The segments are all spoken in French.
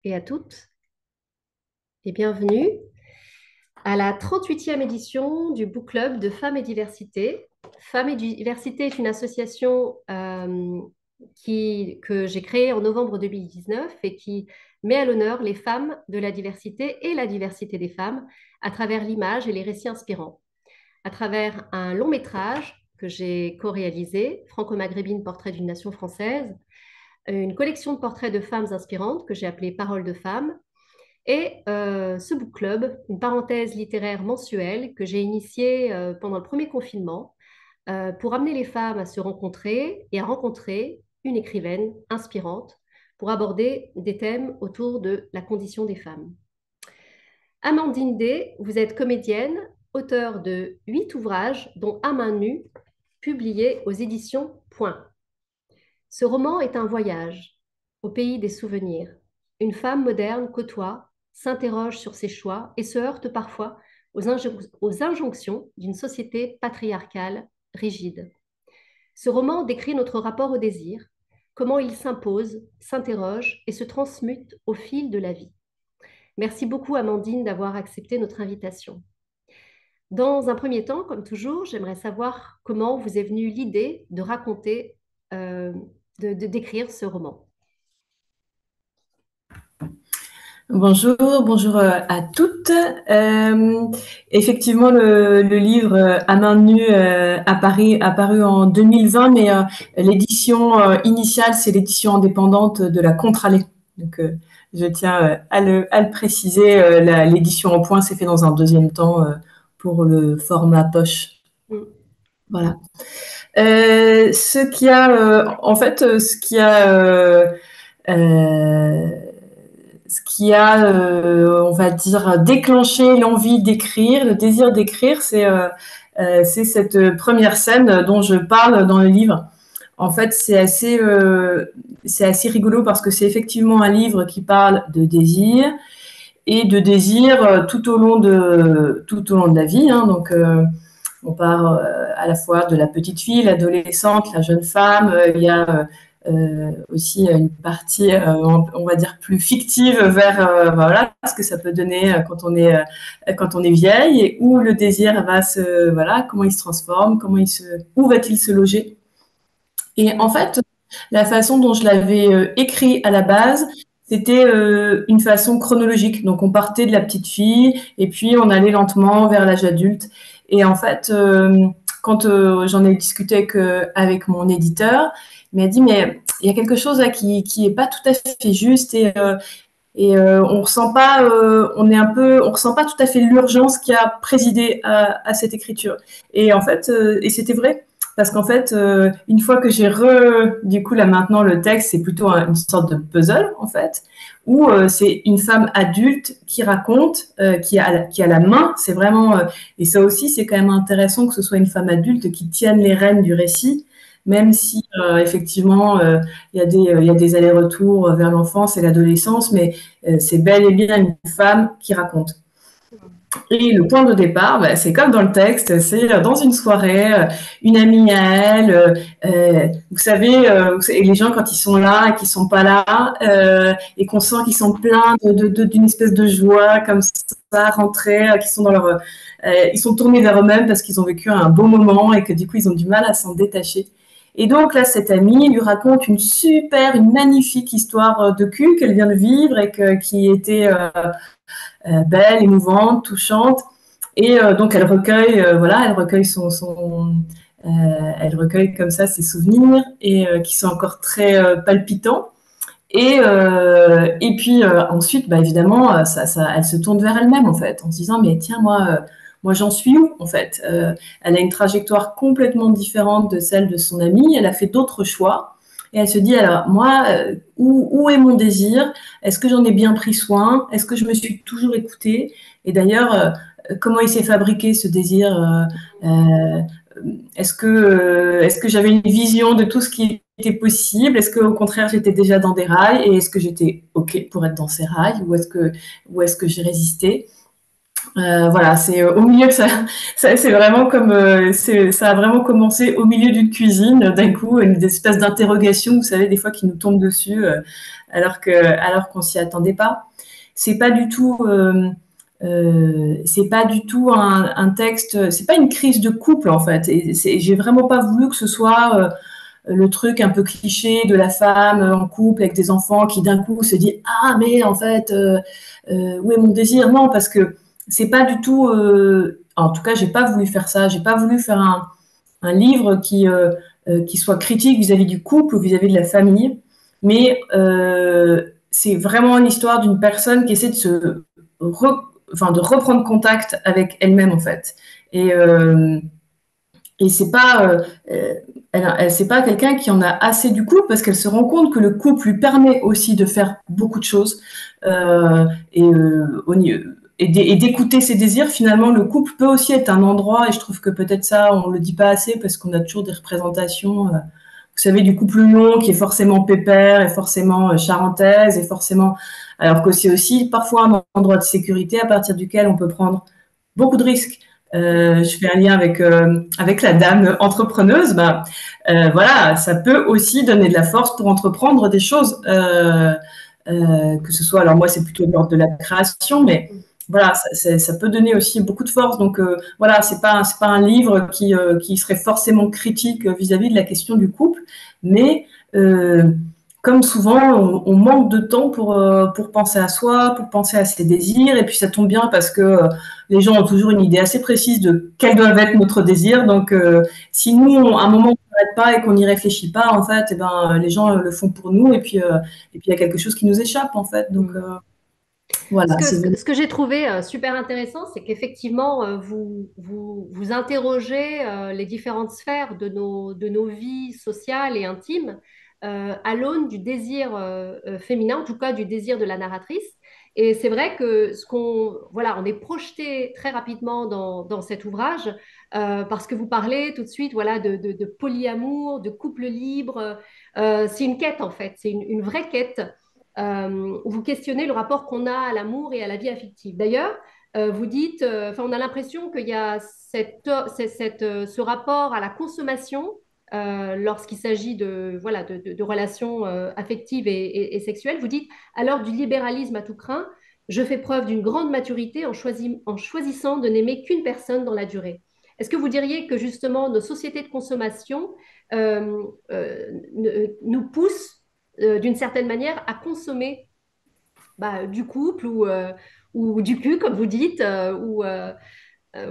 et à toutes et bienvenue à la 38e édition du Book Club de Femmes et Diversité. Femmes et Diversité est une association que j'ai créée en novembre 2019 et qui met à l'honneur les femmes de la diversité et la diversité des femmes à travers l'image et les récits inspirants. À travers un long métrage que j'ai co-réalisé, Franco-Maghrébine, portrait d'une nation française, une collection de portraits de femmes inspirantes que j'ai appelée Paroles de femmes, et ce book club, une parenthèse littéraire mensuelle que j'ai initiée pendant le premier confinement pour amener les femmes à se rencontrer et à rencontrer une écrivaine inspirante pour aborder des thèmes autour de la condition des femmes. Amandine Day, vous êtes comédienne, auteure de 8 ouvrages, dont À main nue, publiés aux éditions Point. Ce roman est un voyage au pays des souvenirs. Une femme moderne côtoie, s'interroge sur ses choix et se heurte parfois aux injonctions d'une société patriarcale rigide. Ce roman décrit notre rapport au désir, comment il s'impose, s'interroge et se transmute au fil de la vie. Merci beaucoup Amandine d'avoir accepté notre invitation. Dans un premier temps, comme toujours, j'aimerais savoir comment vous est venue l'idée de raconter, d'écrire ce roman. Bonjour, bonjour à toutes. Effectivement, le livre À main nue apparu en 2020, mais l'édition initiale, c'est l'édition indépendante de la Contralée. Donc, je tiens à le préciser. L'édition en point s'est fait dans un deuxième temps pour le format poche. Voilà. Ce qui a, en fait, ce qui a, on va dire, déclenché l'envie d'écrire, le désir d'écrire, c'est cette première scène dont je parle dans le livre. En fait, c'est assez rigolo parce que c'est effectivement un livre qui parle de désir et de désir tout au long de la vie. Hein. Donc, on part à la fois de la petite fille, l'adolescente, la jeune femme. Il y a aussi une partie, on va dire, plus fictive vers voilà, ce que ça peut donner quand on est vieille et où le désir va comment il se transforme, où va-t-il se loger. Et en fait, la façon dont je l'avais écrit à la base, c'était une façon chronologique. Donc, on partait de la petite fille et puis on allait lentement vers l'âge adulte. Et en fait, quand j'en ai discuté avec mon éditeur, il m'a dit, mais il y a quelque chose là qui est pas tout à fait juste et on ressent pas, on ressent pas tout à fait l'urgence qui a présidé à cette écriture. Et en fait, et c'était vrai. Parce qu'en fait, une fois que du coup, là maintenant, le texte, c'est plutôt une sorte de puzzle, en fait, où c'est une femme adulte qui raconte, qui a la main, c'est vraiment, et ça aussi, c'est quand même intéressant que ce soit une femme adulte qui tienne les rênes du récit, même si, effectivement, il y a des allers-retours vers l'enfance et l'adolescence, mais c'est bel et bien une femme qui raconte. Et le point de départ, c'est comme dans le texte, c'est dans une soirée, une amie à elle, vous savez, les gens quand ils sont là et qu'ils sont pas là, et qu'on sent qu'ils sont pleins d'une espèce de joie comme ça, rentrés, qu'ils sont ils sont tournés vers eux-mêmes parce qu'ils ont vécu un beau moment et que du coup ils ont du mal à s'en détacher. Et donc là, cette amie lui raconte une magnifique histoire de cul qu'elle vient de vivre et qui était belle, émouvante, touchante. Et donc elle recueille, elle recueille elle recueille comme ça ses souvenirs et qui sont encore très palpitants. Et puis ensuite, évidemment, elle se tourne vers elle-même en fait, en se disant mais tiens moi j'en suis où en fait. Elle a une trajectoire complètement différente de celle de son amie. Elle a fait d'autres choix. Et elle se dit, alors, moi, où est mon désir? Est-ce que j'en ai bien pris soin? Est-ce que je me suis toujours écoutée? Et d'ailleurs, comment il s'est fabriqué ce désir? Est-ce que j'avais une vision de tout ce qui était possible? Est-ce qu'au contraire, j'étais déjà dans des rails? Et est-ce que j'étais OK pour être dans ces rails? Ou est-ce que j'ai résisté? Voilà, c'est au milieu que c'est vraiment comme ça a vraiment commencé au milieu d'une cuisine. D'un coup, une espèce d'interrogation, vous savez, des fois qui nous tombe dessus, alors qu'on s'y attendait pas. C'est pas du tout, c'est pas du tout un texte. C'est pas une crise de couple en fait. Et j'ai vraiment pas voulu que ce soit le truc un peu cliché de la femme en couple avec des enfants qui d'un coup se dit ah mais en fait où est mon désir. Non, parce que c'est pas du tout en tout cas j'ai pas voulu faire ça, j'ai pas voulu faire un livre qui soit critique vis-à-vis du couple ou vis-à-vis de la famille, mais c'est vraiment l'histoire d'une personne qui essaie de de reprendre contact avec elle-même en fait. Et c'est pas, c'est pas quelqu'un qui en a assez du couple parce qu'elle se rend compte que le couple lui permet aussi de faire beaucoup de choses et, et d'écouter ses désirs. Finalement, le couple peut aussi être un endroit et je trouve que peut-être ça, on le dit pas assez parce qu'on a toujours des représentations. Vous savez, du couple long qui est forcément pépère et forcément charentaise et forcément, alors que c'est aussi parfois un endroit de sécurité à partir duquel on peut prendre beaucoup de risques. Je fais un lien avec la dame entrepreneuse. Voilà, ça peut aussi donner de la force pour entreprendre des choses, que ce soit. Alors moi, c'est plutôt de l'ordre de la création, mais voilà, ça peut donner aussi beaucoup de force. Donc voilà, c'est pas un livre qui serait forcément critique vis-à-vis de la question du couple, mais comme souvent, on manque de temps pour penser à soi, pour penser à ses désirs. Et puis ça tombe bien parce que les gens ont toujours une idée assez précise de quels doivent être notre désir. Donc si nous, à un moment, on ne s'arrête pas et qu'on n'y réfléchit pas, en fait, eh ben, les gens le font pour nous. Et puis il y a quelque chose qui nous échappe, en fait. Donc voilà. Ce que j'ai trouvé super intéressant, c'est qu'effectivement, vous interrogez les différentes sphères de nos vies sociales et intimes à l'aune du désir féminin, en tout cas du désir de la narratrice. Et c'est vrai que voilà, on est projeté très rapidement dans cet ouvrage parce que vous parlez tout de suite, voilà, de polyamour, de couple libre. C'est une quête en fait, c'est une vraie quête où vous questionnez le rapport qu'on a à l'amour et à la vie affective. D'ailleurs, vous dites, on a l'impression qu'il y a ce rapport à la consommation lorsqu'il s'agit voilà, de relations affectives et sexuelles. Vous dites, à l'heure du libéralisme à tout crin, je fais preuve d'une grande maturité en choisissant de n'aimer qu'une personne dans la durée. Est-ce que vous diriez que justement nos sociétés de consommation nous poussent d'une certaine manière à consommer du couple ou du cul, comme vous dites,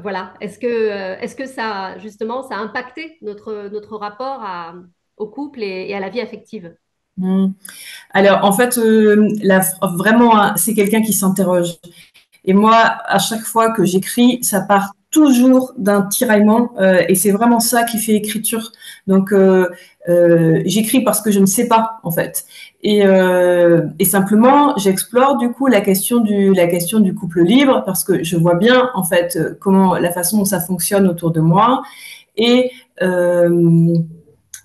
voilà. Est-ce que ça, justement, ça a impacté notre rapport au couple et à la vie affective? Hmm. Alors, en fait, vraiment, hein, c'est quelqu'un qui s'interroge. Et moi, à chaque fois que j'écris, ça part toujours d'un tiraillement, et c'est vraiment ça qui fait écriture. Donc, j'écris parce que je ne sais pas, en fait. Et simplement, j'explore du coup la question du couple libre parce que je vois bien, en fait, comment la façon dont ça fonctionne autour de moi. Et, euh,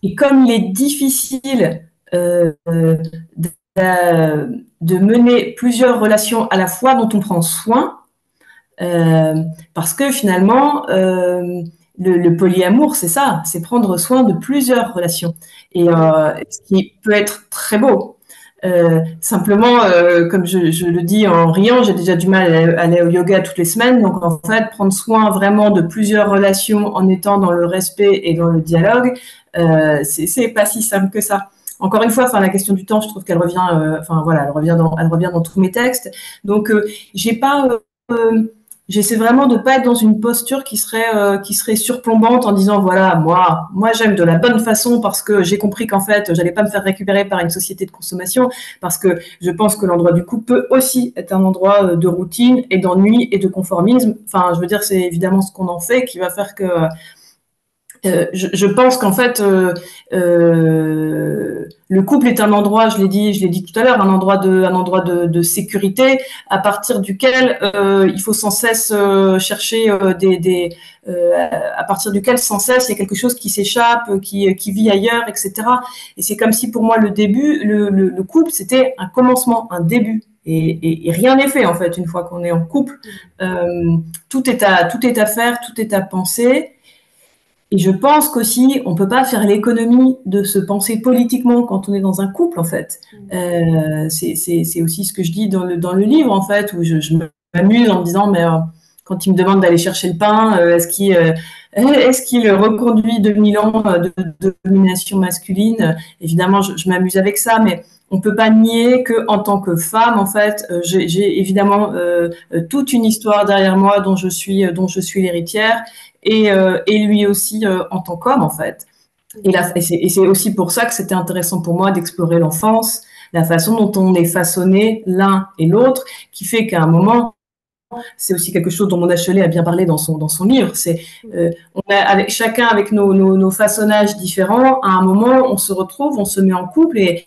et comme il est difficile de mener plusieurs relations à la fois dont on prend soin, euh, parce que finalement, le polyamour, c'est ça, c'est prendre soin de plusieurs relations. Et ce qui peut être très beau. Simplement, comme je le dis en riant, j'ai déjà du mal à aller au yoga toutes les semaines. Donc, en fait, prendre soin vraiment de plusieurs relations en étant dans le respect et dans le dialogue, c'est pas si simple que ça. Encore une fois, enfin, la question du temps, je trouve qu'elle revient, voilà, elle revient dans tous mes textes. Donc, j'ai pas j'essaie vraiment de pas être dans une posture qui serait surplombante en disant voilà moi j'aime de la bonne façon parce que j'ai compris qu'en fait j'allais pas me faire récupérer par une société de consommation parce que je pense que l'endroit du couple peut aussi être un endroit de routine et d'ennui et de conformisme. Enfin je veux dire c'est évidemment ce qu'on en fait qui va faire que je pense qu'en fait, le couple est un endroit, je l'ai dit tout à l'heure, un endroit de sécurité à partir duquel il faut sans cesse chercher à partir duquel sans cesse il y a quelque chose qui s'échappe, qui vit ailleurs, etc. Et c'est comme si pour moi le couple c'était un commencement, un début. et rien n'est fait en fait une fois qu'on est en couple. Tout est à faire, tout est à penser. Et je pense qu'aussi, on ne peut pas faire l'économie de se penser politiquement quand on est dans un couple, en fait. C'est aussi ce que je dis dans le livre, en fait, où je m'amuse en me disant, mais quand il me demande d'aller chercher le pain, est-ce qu'il reconduit 2000 ans de domination masculine? Évidemment, je m'amuse avec ça, mais on ne peut pas nier qu'en tant que femme, en fait, j'ai évidemment toute une histoire derrière moi dont je suis l'héritière et lui aussi en tant qu'homme, en fait. Et c'est aussi pour ça que c'était intéressant pour moi d'explorer l'enfance, la façon dont on est façonné l'un et l'autre, qui fait qu'à un moment, c'est aussi quelque chose dont Mona Chollet a bien parlé dans son livre. C'est chacun avec nos façonnages différents. À un moment, on se retrouve, on se met en couple et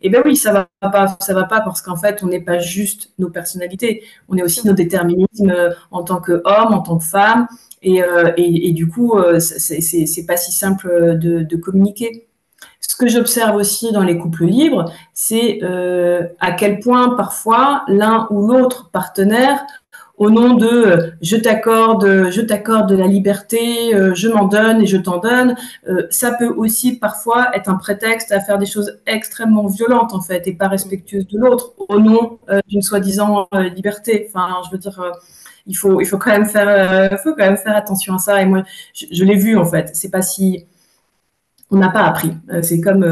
ben oui, ça va pas parce qu'en fait, on n'est pas juste nos personnalités. On est aussi nos déterminismes en tant qu'homme, en tant que femme. Et du coup, c'est pas si simple de communiquer. Ce que j'observe aussi dans les couples libres, c'est à quel point parfois l'un ou l'autre partenaire, au nom de je t'accorde la liberté, je m'en donne et je t'en donne, ça peut aussi parfois être un prétexte à faire des choses extrêmement violentes en fait et pas respectueuses de l'autre au nom d'une soi-disant liberté. Enfin, je veux dire, il faut quand même faire attention à ça. Et moi, je l'ai vu en fait. C'est pas si on n'a pas appris. C'est comme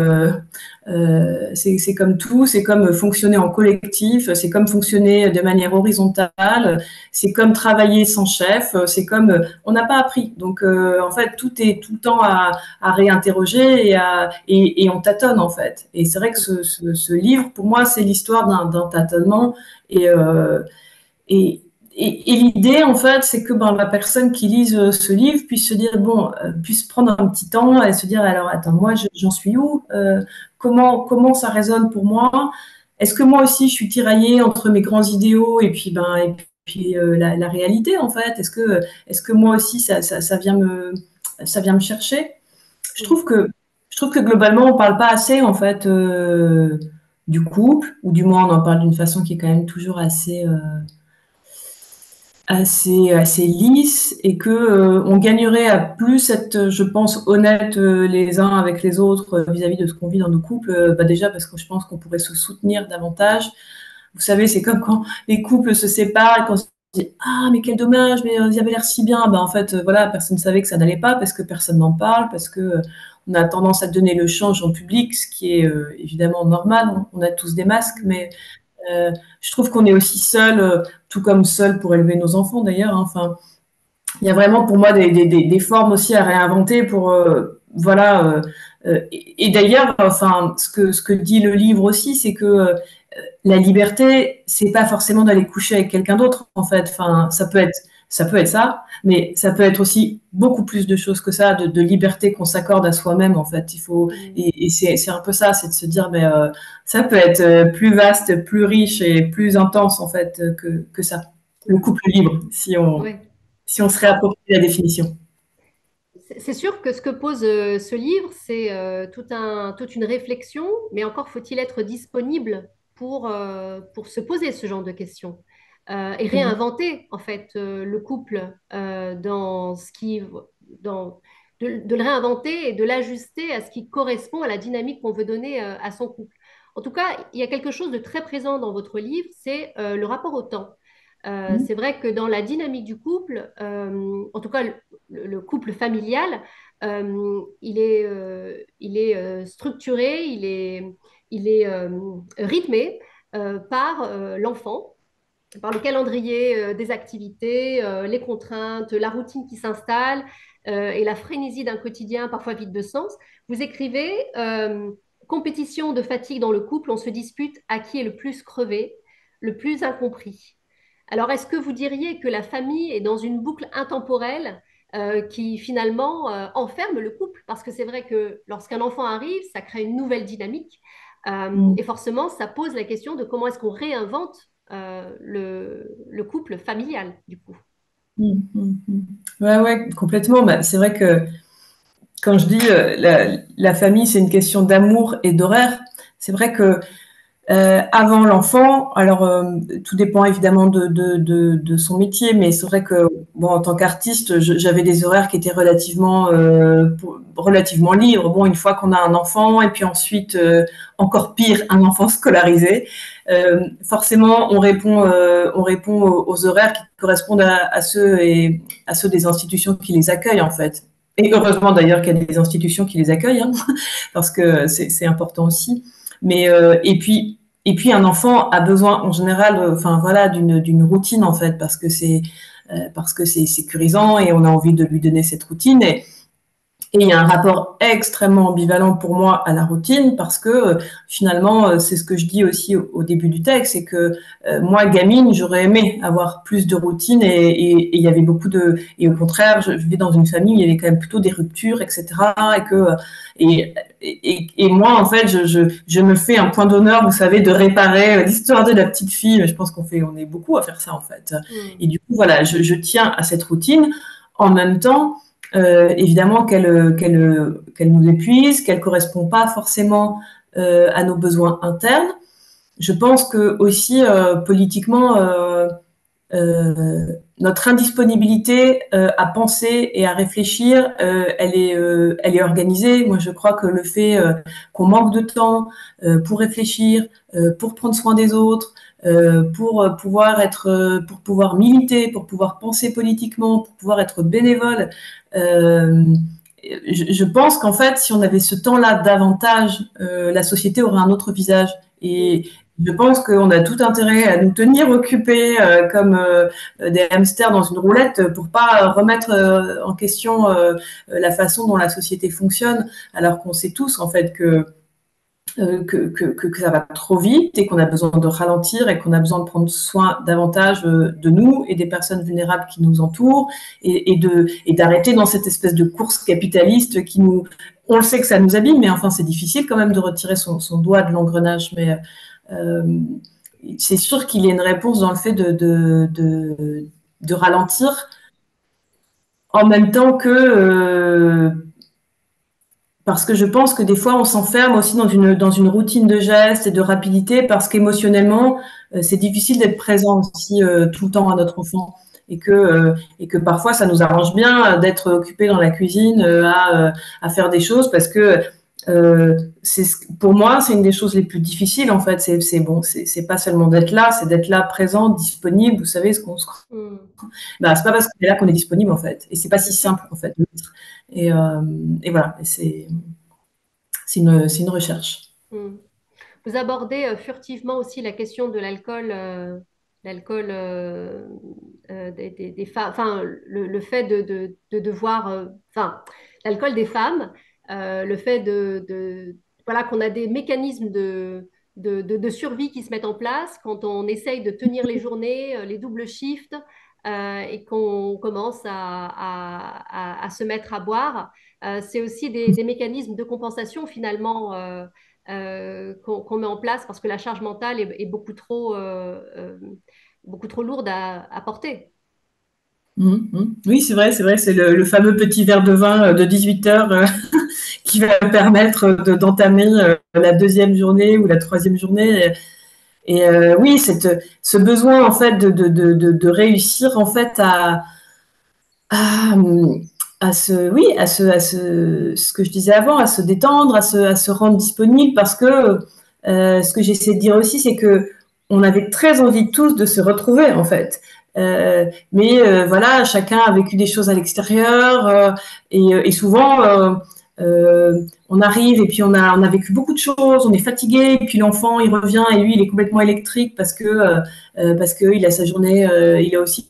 tout, c'est comme fonctionner en collectif, c'est comme fonctionner de manière horizontale, c'est comme travailler sans chef, c'est comme on n'a pas appris. Donc en fait, tout est tout le temps à réinterroger et on tâtonne en fait. Et c'est vrai que ce livre, pour moi, c'est l'histoire d'un tâtonnement et, euh, et, et l'idée, en fait, c'est que la personne qui lise ce livre puisse se dire, bon, puisse prendre un petit temps et se dire, alors, attends, moi, j'en suis où comment ça résonne pour moi? Est-ce que moi aussi, je suis tiraillée entre mes grands idéaux et puis la réalité, en fait? Est-ce que moi aussi, ça vient me chercher? Je trouve que, je trouve que globalement, on parle pas assez, en fait, du couple, ou du moins, on en parle d'une façon qui est quand même toujours assez lisse et que on gagnerait à plus être, je pense, honnête les uns avec les autres vis-à-vis de ce qu'on vit dans nos couples. Déjà parce que je pense qu'on pourrait se soutenir davantage. Vous savez, c'est comme quand les couples se séparent et qu'on se dit ah mais quel dommage, mais ils avaient l'air si bien. En fait, voilà, personne ne savait que ça n'allait pas parce que personne n'en parle, parce que on a tendance à donner le change en public, ce qui est évidemment normal. On a tous des masques, mais je trouve qu'on est aussi seul, tout comme seul pour élever nos enfants d'ailleurs. Hein. Enfin, il y a vraiment pour moi des formes aussi à réinventer pour voilà. Et d'ailleurs, enfin, ce que dit le livre aussi, c'est que la liberté, c'est pas forcément d'aller coucher avec quelqu'un d'autre. En fait, enfin, ça peut être ça, mais ça peut être aussi beaucoup plus de choses que ça, de liberté qu'on s'accorde à soi-même. En fait, il faut et c'est un peu ça, c'est de se dire, mais ça peut être plus vaste, plus riche et plus intense en fait que ça. Le couple libre, Ouais. si on se réapproprie la définition. C'est sûr que ce que pose ce livre, c'est toute une réflexion, mais encore faut-il être disponible pour se poser ce genre de questions et Mhm. réinventer en fait le couple dans ce qui, dans, de le réinventer et de l'ajuster à ce qui correspond à la dynamique qu'on veut donner à son couple. En tout cas, il y a quelque chose de très présent dans votre livre, c'est le rapport au temps. C'est vrai que dans la dynamique du couple, en tout cas le couple familial, il est structuré, il est rythmé par l'enfant, par le calendrier des activités, les contraintes, la routine qui s'installe et la frénésie d'un quotidien parfois vide de sens. Vous écrivez compétition de fatigue dans le couple, on se dispute à qui est le plus crevé, le plus incompris. Alors, est-ce que vous diriez que la famille est dans une boucle intemporelle qui finalement enferme le couple? Parce que c'est vrai que lorsqu'un enfant arrive, ça crée une nouvelle dynamique et forcément, ça pose la question de comment est-ce qu'on réinvente le couple familial, du coup. Ouais, ouais, complètement. C'est vrai que quand je dis la famille, c'est une question d'amour et d'horaire, c'est vrai que Avant l'enfant, alors tout dépend évidemment de son métier, mais c'est vrai que bon, en tant qu'artiste, j'avais des horaires qui étaient relativement libres. Bon, une fois qu'on a un enfant, et puis ensuite, encore pire, un enfant scolarisé, forcément, on répond aux horaires qui correspondent à ceux des institutions qui les accueillent, en fait. Et heureusement d'ailleurs qu'il y a des institutions qui les accueillent, hein, parce que c'est important aussi. Mais et puis un enfant a besoin en général, enfin voilà, d'une routine en fait, parce que c'est sécurisant et on a envie de lui donner cette routine. Et il y a un rapport extrêmement ambivalent pour moi à la routine parce que finalement, c'est ce que je dis aussi au début du texte, c'est que moi, gamine, j'aurais aimé avoir plus de routine et il y avait beaucoup de... Et au contraire, je vivais dans une famille où il y avait quand même plutôt des ruptures, etc. Et moi, en fait, je me fais un point d'honneur, vous savez, de réparer l'histoire de la petite fille. Je pense on est beaucoup à faire ça, en fait. Et du coup, voilà, je tiens à cette routine. En même temps, évidemment qu'elle nous épuise, qu'elle correspond pas forcément à nos besoins internes. Je pense que aussi politiquement, notre indisponibilité à penser et à réfléchir, elle est organisée. Moi, je crois que le fait qu'on manque de temps pour réfléchir, pour prendre soin des autres, pour pouvoir militer, pour pouvoir penser politiquement, pour pouvoir être bénévole. Euh, je pense qu'en fait, si on avait ce temps-là davantage, la société aurait un autre visage. Et je pense qu'on a tout intérêt à nous tenir occupés comme des hamsters dans une roulette pour pas remettre en question la façon dont la société fonctionne, alors qu'on sait tous en fait que ça va trop vite et qu'on a besoin de ralentir et qu'on a besoin de prendre soin davantage de nous et des personnes vulnérables qui nous entourent et d'arrêter dans cette espèce de course capitaliste qui nous... On le sait que ça nous abîme, mais enfin c'est difficile quand même de retirer son doigt de l'engrenage. Mais c'est sûr qu'il y a une réponse dans le fait de ralentir en même temps que... parce que je pense que des fois, on s'enferme aussi dans une routine de gestes et de rapidité parce qu'émotionnellement, c'est difficile d'être présent aussi tout le temps à notre enfant. Et que parfois, ça nous arrange bien d'être occupé dans la cuisine à faire des choses parce que pour moi, c'est une des choses les plus difficiles en fait. C'est bon, c'est pas seulement d'être là, c'est d'être là, présent, disponible. Vous savez ce qu'on se... Bah, c'est pas parce qu'on est là qu'on est disponible en fait. Et c'est pas si simple en fait. Et, et voilà, c'est une recherche. Vous abordez furtivement aussi la question de l'alcool, des femmes, enfin le fait de devoir, enfin l'alcool des femmes, le fait voilà qu'on a des mécanismes de survie qui se mettent en place quand on essaye de tenir les journées, les doubles shifts, et qu'on commence à se mettre à boire. C'est aussi des mécanismes de compensation finalement. Qu'on met en place parce que la charge mentale est beaucoup trop lourde à porter. Oui, c'est vrai, c'est le fameux petit verre de vin de 18 heures qui va permettre d'entamer la deuxième journée ou la troisième journée. Oui, ce besoin en fait de réussir en fait à, ce que je disais avant, à se détendre, à se rendre disponible, parce que ce que j'essaie de dire aussi, c'est que on avait très envie tous de se retrouver en fait. Voilà, chacun a vécu des choses à l'extérieur et souvent on arrive et puis on a vécu beaucoup de choses, on est fatigué, et puis l'enfant il revient et lui il est complètement électrique parce que il a sa journée, il a aussi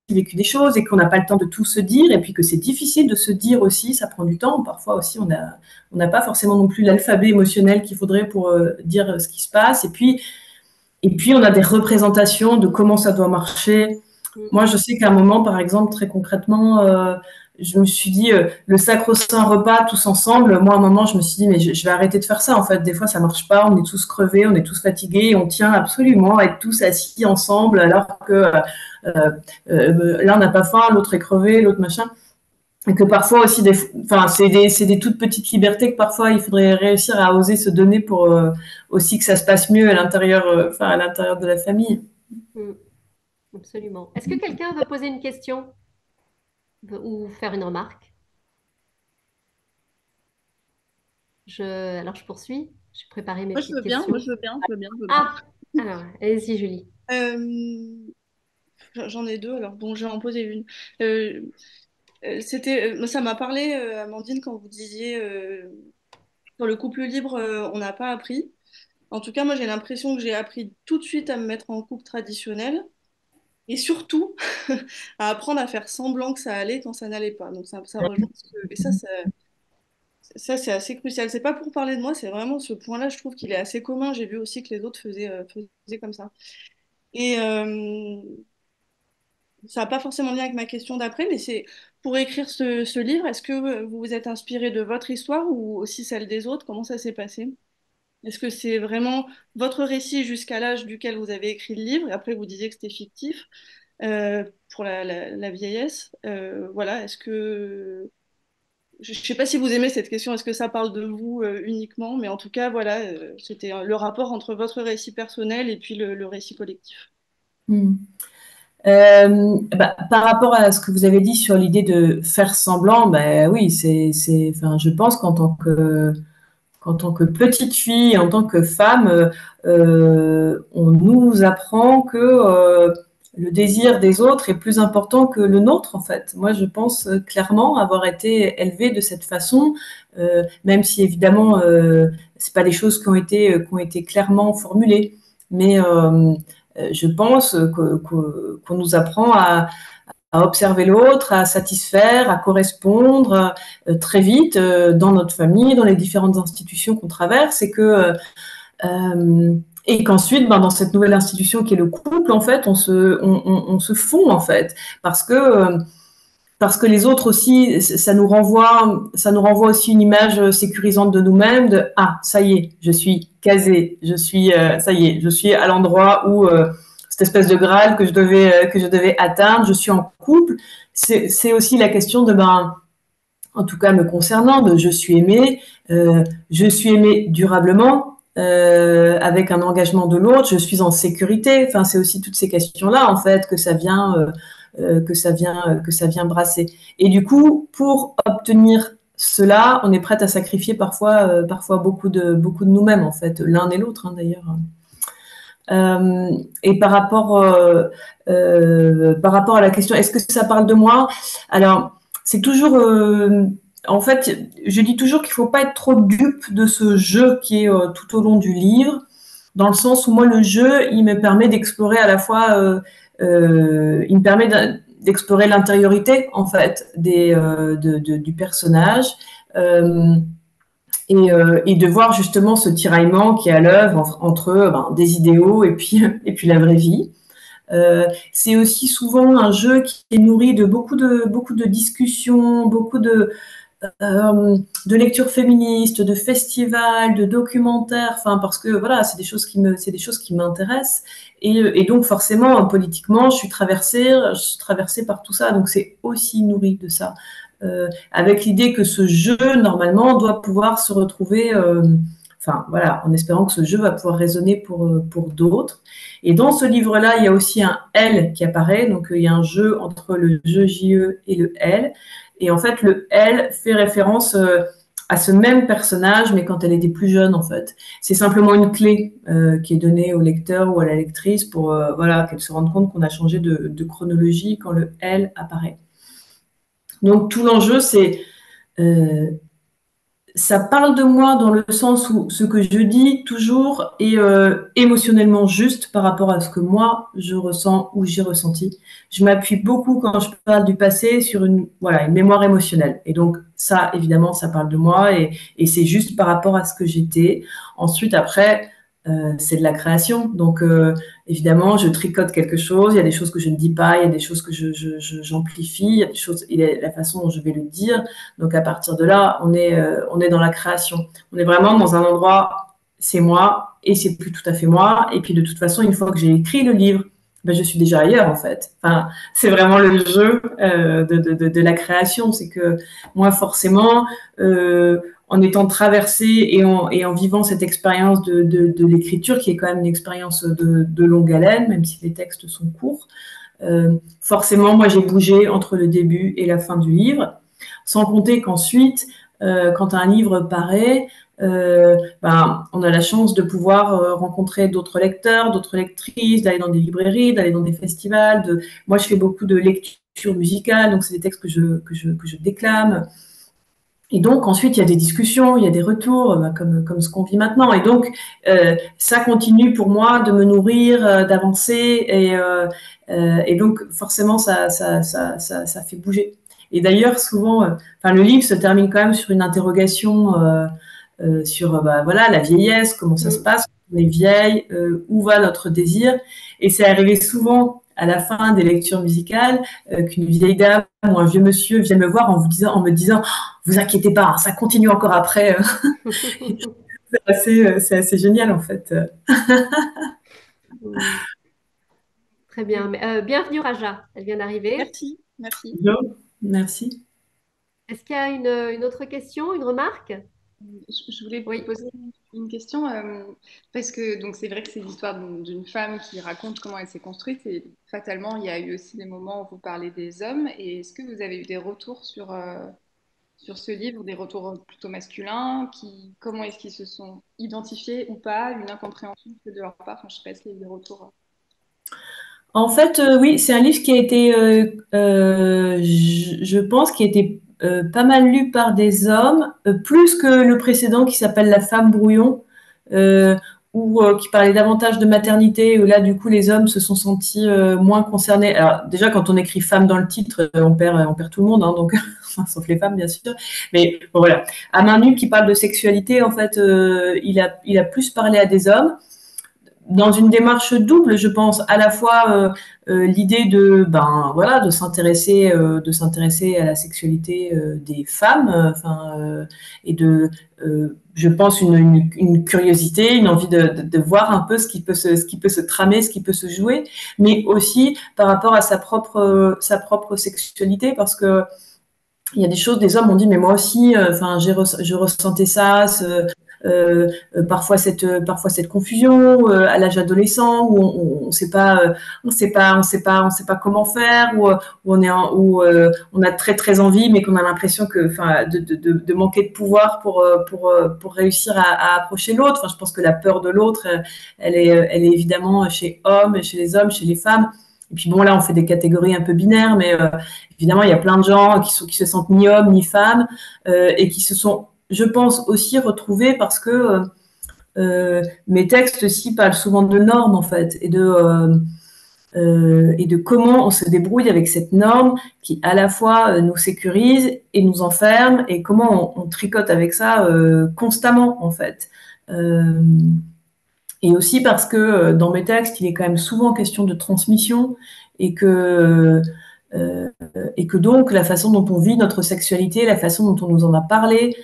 vécu des choses et qu'on n'a pas le temps de tout se dire et puis que c'est difficile de se dire aussi, ça prend du temps. Parfois aussi, on n'a pas forcément non plus l'alphabet émotionnel qu'il faudrait pour dire ce qui se passe. Et puis, on a des représentations de comment ça doit marcher. Moi, je sais qu'à un moment, par exemple, très concrètement, je me suis dit, le sacro-saint repas tous ensemble, moi, à un moment, je me suis dit, mais je vais arrêter de faire ça. En fait, des fois, ça marche pas. On est tous crevés, on est tous fatigués. On tient absolument à être tous assis ensemble alors que l'un n'a pas faim, l'autre est crevé, l'autre machin. Et que parfois aussi, c'est des toutes petites libertés que parfois il faudrait réussir à oser se donner pour aussi que ça se passe mieux à l'intérieur de la famille. Mm, absolument. Est-ce que quelqu'un veut poser une question ou faire une remarque? Alors, je poursuis. J'ai préparé mes Moi, je petites veux bien, moi, questions. je veux bien, je veux bien, je veux bien. Ah, alors, allez-y, Julie. Euh, J'en ai deux, alors bon, je vais en poser une. Euh, ça m'a parlé, Amandine, quand vous disiez sur le couple libre, on n'a pas appris. En tout cas, moi, j'ai l'impression que j'ai appris tout de suite à me mettre en couple traditionnel et surtout à apprendre à faire semblant que ça allait quand ça n'allait pas. Donc, ça rejoint et ça, c'est assez crucial. C'est pas pour parler de moi, c'est vraiment ce point-là, je trouve qu'il est assez commun. J'ai vu aussi que les autres faisaient comme ça. Et ça n'a pas forcément lien avec ma question d'après, mais c'est pour écrire ce livre, est-ce que vous vous êtes inspiré de votre histoire ou aussi celle des autres? Comment ça s'est passé? Est-ce que c'est vraiment votre récit jusqu'à l'âge duquel vous avez écrit le livre, et après vous disiez que c'était fictif pour la vieillesse? Voilà, est-ce que... Je ne sais pas si vous aimez cette question, est-ce que ça parle de vous uniquement, mais en tout cas, voilà, c'était le rapport entre votre récit personnel et puis le récit collectif. Hmm. Par rapport à ce que vous avez dit sur l'idée de faire semblant, ben oui, enfin, je pense qu'en tant que petite fille, en tant que femme, on nous apprend que le désir des autres est plus important que le nôtre, en fait. Moi, je pense clairement avoir été élevée de cette façon, même si évidemment, c'est pas des choses qui ont été clairement formulées, mais je pense qu'on nous apprend à observer l'autre, à satisfaire, à correspondre très vite dans notre famille, dans les différentes institutions qu'on traverse, et qu'ensuite, ben, dans cette nouvelle institution qui est le couple, en fait, on se fond en fait, parce que les autres aussi, ça nous renvoie aussi une image sécurisante de nous-mêmes, de ah, ça y est, je suis casée, ça y est, je suis à l'endroit où cette espèce de Graal que je devais atteindre, je suis en couple. C'est aussi la question de ben, en tout cas me concernant, de je suis aimée durablement. Avec un engagement de l'autre, je suis en sécurité. Enfin, c'est aussi toutes ces questions-là en fait que ça vient brasser. Et du coup, pour obtenir cela, on est prête à sacrifier parfois beaucoup de nous-mêmes en fait, l'un et l'autre hein, d'ailleurs. Et par rapport à la question, est-ce que ça parle de moi? Alors, c'est toujours, en fait, je dis toujours qu'il ne faut pas être trop dupe de ce jeu qui est tout au long du livre, dans le sens où moi, le jeu, il me permet d'explorer à la fois, il me permet d'explorer l'intériorité, en fait, du personnage. Et de voir justement ce tiraillement qui est à l'œuvre entre ben, des idéaux et puis la vraie vie. C'est aussi souvent un jeu qui est nourri de beaucoup de discussions, de lectures féministes, de festivals, de documentaires, enfin parce que voilà, c'est des choses qui m'intéressent et donc forcément politiquement, je suis traversée par tout ça, donc c'est aussi nourri de ça. Avec l'idée que ce jeu normalement doit pouvoir se retrouver, enfin voilà, en espérant que ce jeu va pouvoir résonner pour d'autres. Et dans ce livre-là, il y a aussi un L qui apparaît, donc il y a un jeu entre le jeu JE et le L. Et en fait, le L fait référence à ce même personnage, mais quand elle était plus jeune, en fait. C'est simplement une clé qui est donnée au lecteur ou à la lectrice pour voilà, qu'elle se rende compte qu'on a changé de chronologie quand le L apparaît. Donc tout l'enjeu, c'est ça parle de moi dans le sens où ce que je dis toujours est émotionnellement juste par rapport à ce que moi je ressens ou j'ai ressenti. Je m'appuie beaucoup quand je parle du passé sur une mémoire émotionnelle. Et donc ça, évidemment, ça parle de moi et c'est juste par rapport à ce que j'étais. Ensuite, après, c'est de la création. Donc évidemment, je tricote quelque chose. Il y a des choses que je ne dis pas, il y a des choses que j'amplifie, il y a des choses, il y a la façon dont je vais le dire. Donc à partir de là, on est dans la création. On est vraiment dans un endroit, c'est moi et c'est plus tout à fait moi. Et puis de toute façon, une fois que j'ai écrit le livre, ben, je suis déjà ailleurs en fait. Enfin, c'est vraiment le jeu de la création. C'est que moi, forcément, en étant traversée et en vivant cette expérience de l'écriture, qui est quand même une expérience de longue haleine, même si les textes sont courts, forcément, moi, j'ai bougé entre le début et la fin du livre. Sans compter qu'ensuite, quand un livre paraît, on a la chance de pouvoir rencontrer d'autres lecteurs, d'autres lectrices, d'aller dans des librairies, d'aller dans des festivals. Moi, je fais beaucoup de lecture musicale, donc c'est des textes que je déclame. Et donc, ensuite, il y a des discussions, il y a des retours, comme ce qu'on vit maintenant. Et donc, ça continue pour moi de me nourrir, d'avancer. Et donc, forcément, ça fait bouger. Et d'ailleurs, souvent, le livre se termine quand même sur une interrogation sur voilà, la vieillesse, comment ça se passe, on est vieille, où va notre désir. Et c'est arrivé souvent à la fin des lectures musicales qu'une vieille dame ou un vieux monsieur vient me voir en me disant vous inquiétez pas, ça continue encore après. C'est assez génial en fait. Très bien. Bienvenue Raja, elle vient d'arriver. Merci, merci. Merci. Est-ce qu'il y a une autre question, une remarque? Je voulais vous Oui. poser une question parce que donc c'est vrai que c'est l'histoire d'une femme qui raconte comment elle s'est construite et fatalement il y a eu aussi des moments où vous parlez des hommes et est-ce que vous avez eu des retours sur ce livre, des retours plutôt masculins comment est-ce qu'ils se sont identifiés ou pas, une incompréhension de leur part, enfin, je sais pas, est-ce qu'il y a eu des retours En fait, oui, c'est un livre qui a été, je pense, qui a été pas mal lu par des hommes, plus que le précédent qui s'appelle La femme brouillon, qui parlait davantage de maternité, où là, du coup, les hommes se sont sentis moins concernés. Alors, déjà, quand on écrit femme dans le titre, on perd tout le monde, hein, donc, enfin, sauf les femmes, bien sûr. Mais bon, voilà. À main nue, qui parle de sexualité, en fait, il a plus parlé à des hommes. Dans une démarche double, je pense, à la fois l'idée de s'intéresser à la sexualité des femmes, et je pense une curiosité, une envie de voir un peu ce qui peut se tramer, ce qui peut se jouer, mais aussi par rapport à sa propre sexualité, parce que il y a des choses, des hommes ont dit, mais moi aussi, je ressentais ça, parfois cette confusion à l'âge adolescent où on sait pas, on sait pas comment faire, où on a très très envie, mais qu'on a l'impression de manquer de pouvoir pour réussir à approcher l'autre. Enfin, je pense que la peur de l'autre, elle est évidemment chez hommes, chez les hommes, chez les femmes. Et puis bon, là, on fait des catégories un peu binaires, mais évidemment, il y a plein de gens qui se sentent ni hommes ni femmes et qui se sont, je pense, aussi retrouvés parce que mes textes aussi parlent souvent de normes, en fait, et de comment on se débrouille avec cette norme qui, à la fois, nous sécurise et nous enferme, et comment on tricote avec ça constamment, en fait. Et aussi parce que dans mes textes, il est quand même souvent question de transmission et que donc la façon dont on vit notre sexualité, la façon dont on nous en a parlé,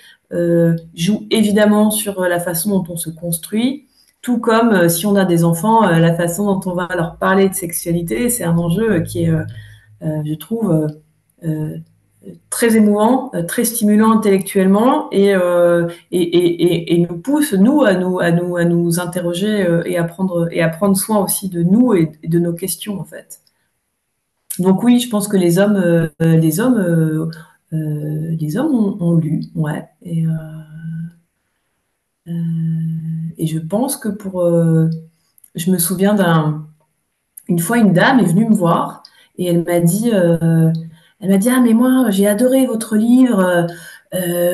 joue évidemment sur la façon dont on se construit, tout comme si on a des enfants, la façon dont on va leur parler de sexualité, c'est un enjeu qui est, je trouve, très émouvant, très stimulant intellectuellement et nous pousse nous à nous interroger et à prendre soin aussi de nous et de nos questions en fait. Donc oui, je pense que les hommes ont lu, ouais, et je pense que je me souviens une fois une dame est venue me voir et elle m'a dit ah mais moi j'ai adoré votre livre,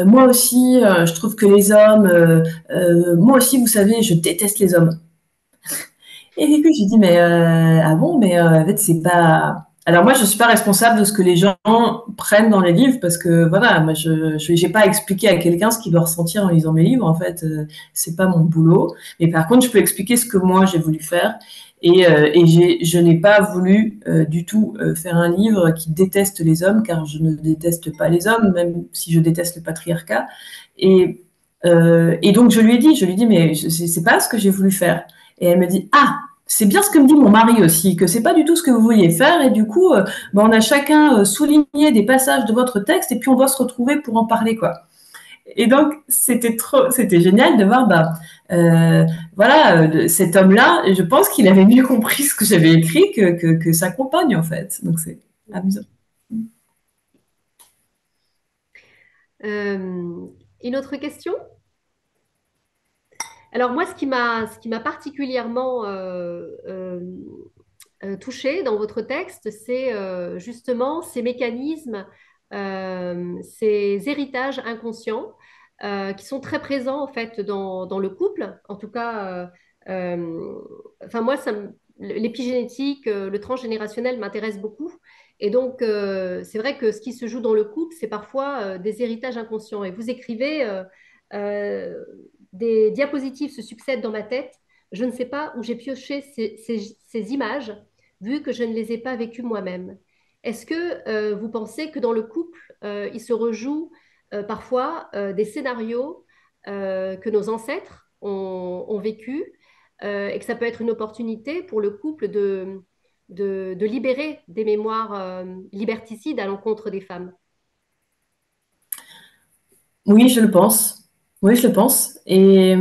moi aussi je trouve que les hommes, moi aussi vous savez je déteste les hommes. Et du coup j'ai dit mais ah bon mais en fait c'est pas. Alors moi je suis pas responsable de ce que les gens prennent dans les livres parce que voilà moi je j'ai pas expliqué à quelqu'un ce qu'il doit ressentir en lisant mes livres en fait, c'est pas mon boulot. Mais par contre je peux expliquer ce que moi j'ai voulu faire. Et je n'ai pas voulu du tout faire un livre qui déteste les hommes, car je ne déteste pas les hommes, même si je déteste le patriarcat. Et donc je lui ai dit, mais c'est pas ce que j'ai voulu faire. Et elle me dit, ah, c'est bien ce que me dit mon mari aussi, que c'est pas du tout ce que vous vouliez faire, et du coup, on a chacun souligné des passages de votre texte, et puis on doit se retrouver pour en parler, quoi. Et donc, c'était génial de voir, cet homme-là, je pense qu'il avait mieux compris ce que j'avais écrit que sa compagne, en fait. Donc, c'est amusant. Une autre question? Alors moi, ce qui m'a particulièrement touchée dans votre texte, c'est justement ces mécanismes, ces héritages inconscients qui sont très présents en fait dans le couple. En tout cas, enfin moi, l'épigénétique, le transgénérationnel m'intéresse beaucoup. Et donc, c'est vrai que ce qui se joue dans le couple, c'est parfois des héritages inconscients. Et vous écrivez, des diapositives se succèdent dans ma tête. Je ne sais pas où j'ai pioché ces images, vu que je ne les ai pas vécues moi-même. Est-ce que vous pensez que dans le couple, il se rejoue parfois des scénarios que nos ancêtres ont vécus et que ça peut être une opportunité pour le couple de libérer des mémoires liberticides à l'encontre des femmes? Oui, je le pense. Oui, je le pense. Et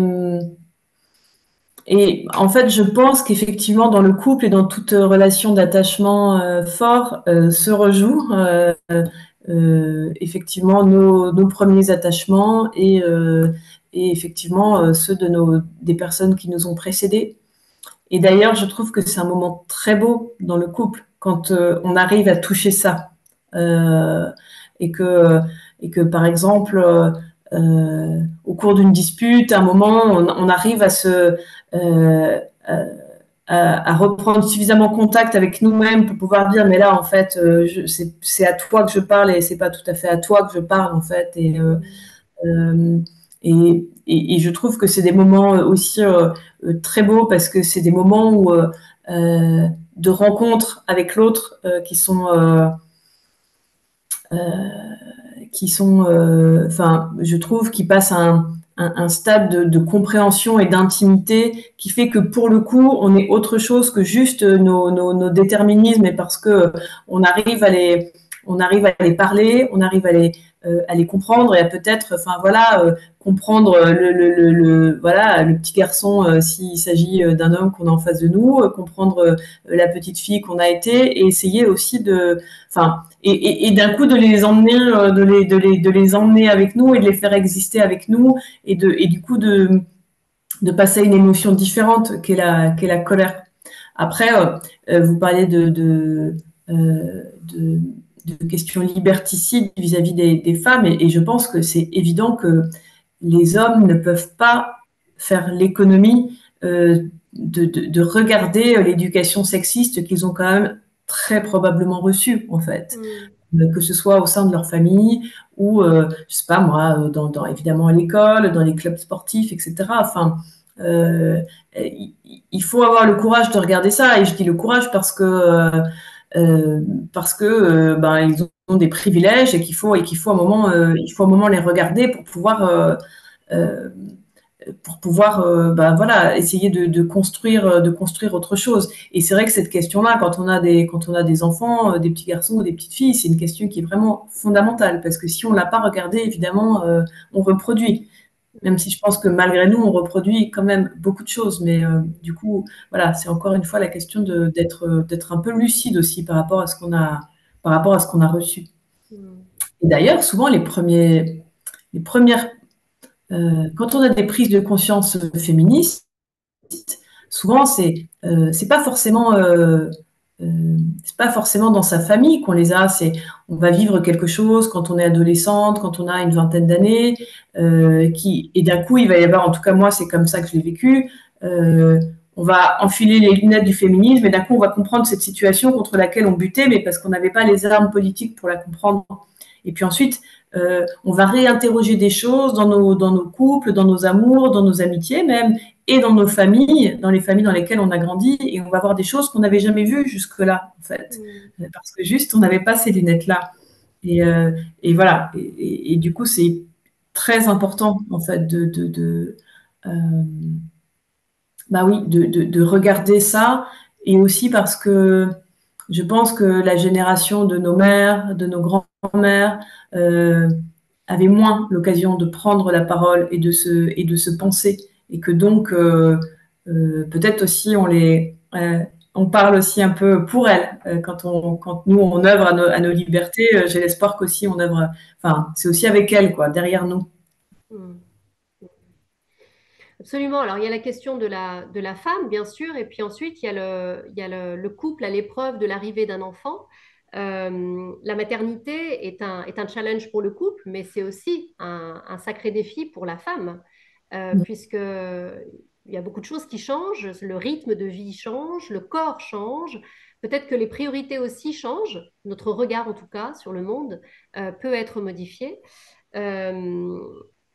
en fait, je pense qu'effectivement, dans le couple et dans toute relation d'attachement fort, se rejouent effectivement nos premiers attachements et effectivement ceux des personnes qui nous ont précédés. Et d'ailleurs, je trouve que c'est un moment très beau dans le couple quand on arrive à toucher ça. Euh, et que, et que, par exemple, au cours d'une dispute, à un moment, on arrive euh, à reprendre suffisamment contact avec nous-mêmes pour pouvoir dire, mais là, en fait, c'est à toi que je parle et c'est pas tout à fait à toi que je parle, en fait. Euh, et je trouve que c'est des moments aussi très beaux parce que c'est des moments où, de rencontre avec l'autre enfin, je trouve, qui passent un stade de compréhension et d'intimité qui fait que pour le coup, on est autre chose que juste nos déterminismes et parce que on arrive à les parler, on arrive à les comprendre et à peut-être, enfin voilà, comprendre voilà, le petit garçon s'il s'agit d'un homme qu'on a en face de nous, comprendre la petite fille qu'on a été et essayer aussi enfin, et d'un coup de les emmener, de les emmener avec nous et de les faire exister avec nous et du coup de passer à une émotion différente qu'est la colère. Après, vous parlez de questions liberticides vis-à-vis des femmes et je pense que c'est évident que les hommes ne peuvent pas faire l'économie de regarder l'éducation sexiste qu'ils ont quand même très probablement reçue, en fait. Que ce soit au sein de leur famille ou, je sais pas moi, évidemment à l'école, dans les clubs sportifs, etc. Enfin, il faut avoir le courage de regarder ça. Et je dis le courage parce que ils ont des privilèges et qu'il faut un moment, il faut un moment les regarder euh, pour pouvoir voilà, essayer de construire autre chose. Et c'est vrai que cette question-là, quand on a des enfants, des petits garçons ou des petites filles, c'est une question qui est vraiment fondamentale parce que si on l'a pas regardée, évidemment, on reproduit. Même si je pense que malgré nous, on reproduit quand même beaucoup de choses. Mais du coup, voilà, c'est encore une fois la question d'être un peu lucide aussi par rapport à ce qu'on a reçu. Et d'ailleurs, souvent, les premières quand on a des prises de conscience féministes, souvent c'est pas forcément dans sa famille qu'on les a. On va vivre quelque chose quand on est adolescente, quand on a une vingtaine d'années, et d'un coup il va y avoir, en tout cas moi c'est comme ça que je l'ai vécu. On va enfiler les lunettes du féminisme et d'un coup on va comprendre cette situation contre laquelle on butait, mais parce qu'on n'avait pas les armes politiques pour la comprendre. Et puis ensuite, on va réinterroger des choses dans nos couples, dans nos amours, dans nos amitiés même, et dans nos familles, dans les familles dans lesquelles on a grandi, et on va voir des choses qu'on n'avait jamais vues jusque-là, en fait. Parce que juste, on n'avait pas ces lunettes-là. Et voilà. Et du coup, c'est très important, en fait, bah oui, de regarder ça, et aussi parce que je pense que la génération de nos mères, de nos grands-mères, euh, avait moins l'occasion de prendre la parole et de se penser, et que donc peut-être aussi on parle aussi un peu pour elles. Quand nous on œuvre à nos libertés, j'ai l'espoir qu'aussi on œuvre, enfin c'est aussi avec elles quoi, derrière nous. Mm. Absolument. Alors, il y a la question de la femme, bien sûr, et puis ensuite, il y a le couple à l'épreuve de l'arrivée d'un enfant. La maternité est un challenge pour le couple, mais c'est aussi un sacré défi pour la femme, puisque il y a beaucoup de choses qui changent, le rythme de vie change, le corps change, peut-être que les priorités aussi changent, notre regard en tout cas sur le monde peut être modifié. Euh,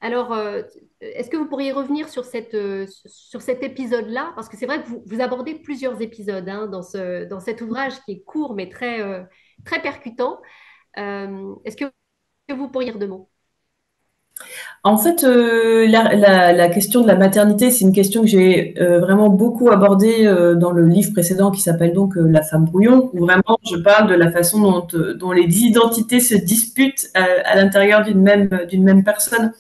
alors, est-ce que vous pourriez revenir sur cet épisode-là? Parce que c'est vrai que vous abordez plusieurs épisodes hein, dans cet ouvrage qui est court mais très percutant. Est-ce que vous pourriez dire deux mots? En fait, la question de la maternité, c'est une question que j'ai vraiment beaucoup abordée dans le livre précédent qui s'appelle donc La femme brouillon, où vraiment je parle de la façon dont les identités se disputent à l'intérieur d'une même personne.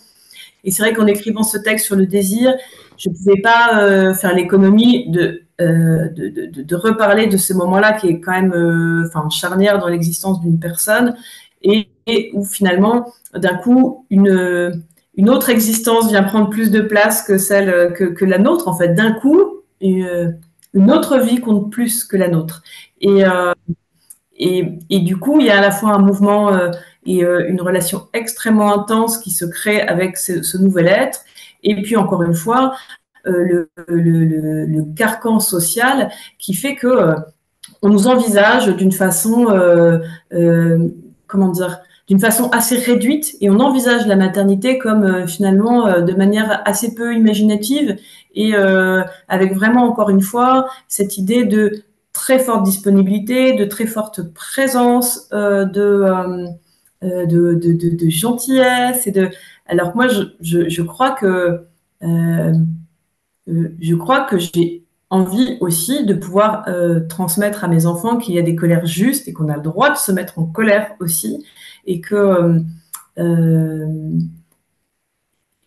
Et c'est vrai qu'en écrivant ce texte sur le désir, je ne pouvais pas faire l'économie de reparler de ce moment-là qui est quand même enfin, charnière dans l'existence d'une personne, et où finalement, d'un coup, une autre existence vient prendre plus de place que celle que la nôtre, en fait. D'un coup, une autre vie compte plus que la nôtre. Et, et du coup, il y a à la fois un mouvement une relation extrêmement intense qui se crée avec ce nouvel être. Et puis, encore une fois, le carcan social qui fait que on nous envisage d'une façon, comment dire, d'une façon assez réduite, et on envisage la maternité comme finalement de manière assez peu imaginative, et avec vraiment encore une fois cette idée de très forte disponibilité, de très forte présence, de gentillesse, et de. Alors moi, euh, je crois que j'ai envie aussi de pouvoir transmettre à mes enfants qu'il y a des colères justes et qu'on a le droit de se mettre en colère aussi, et que euh,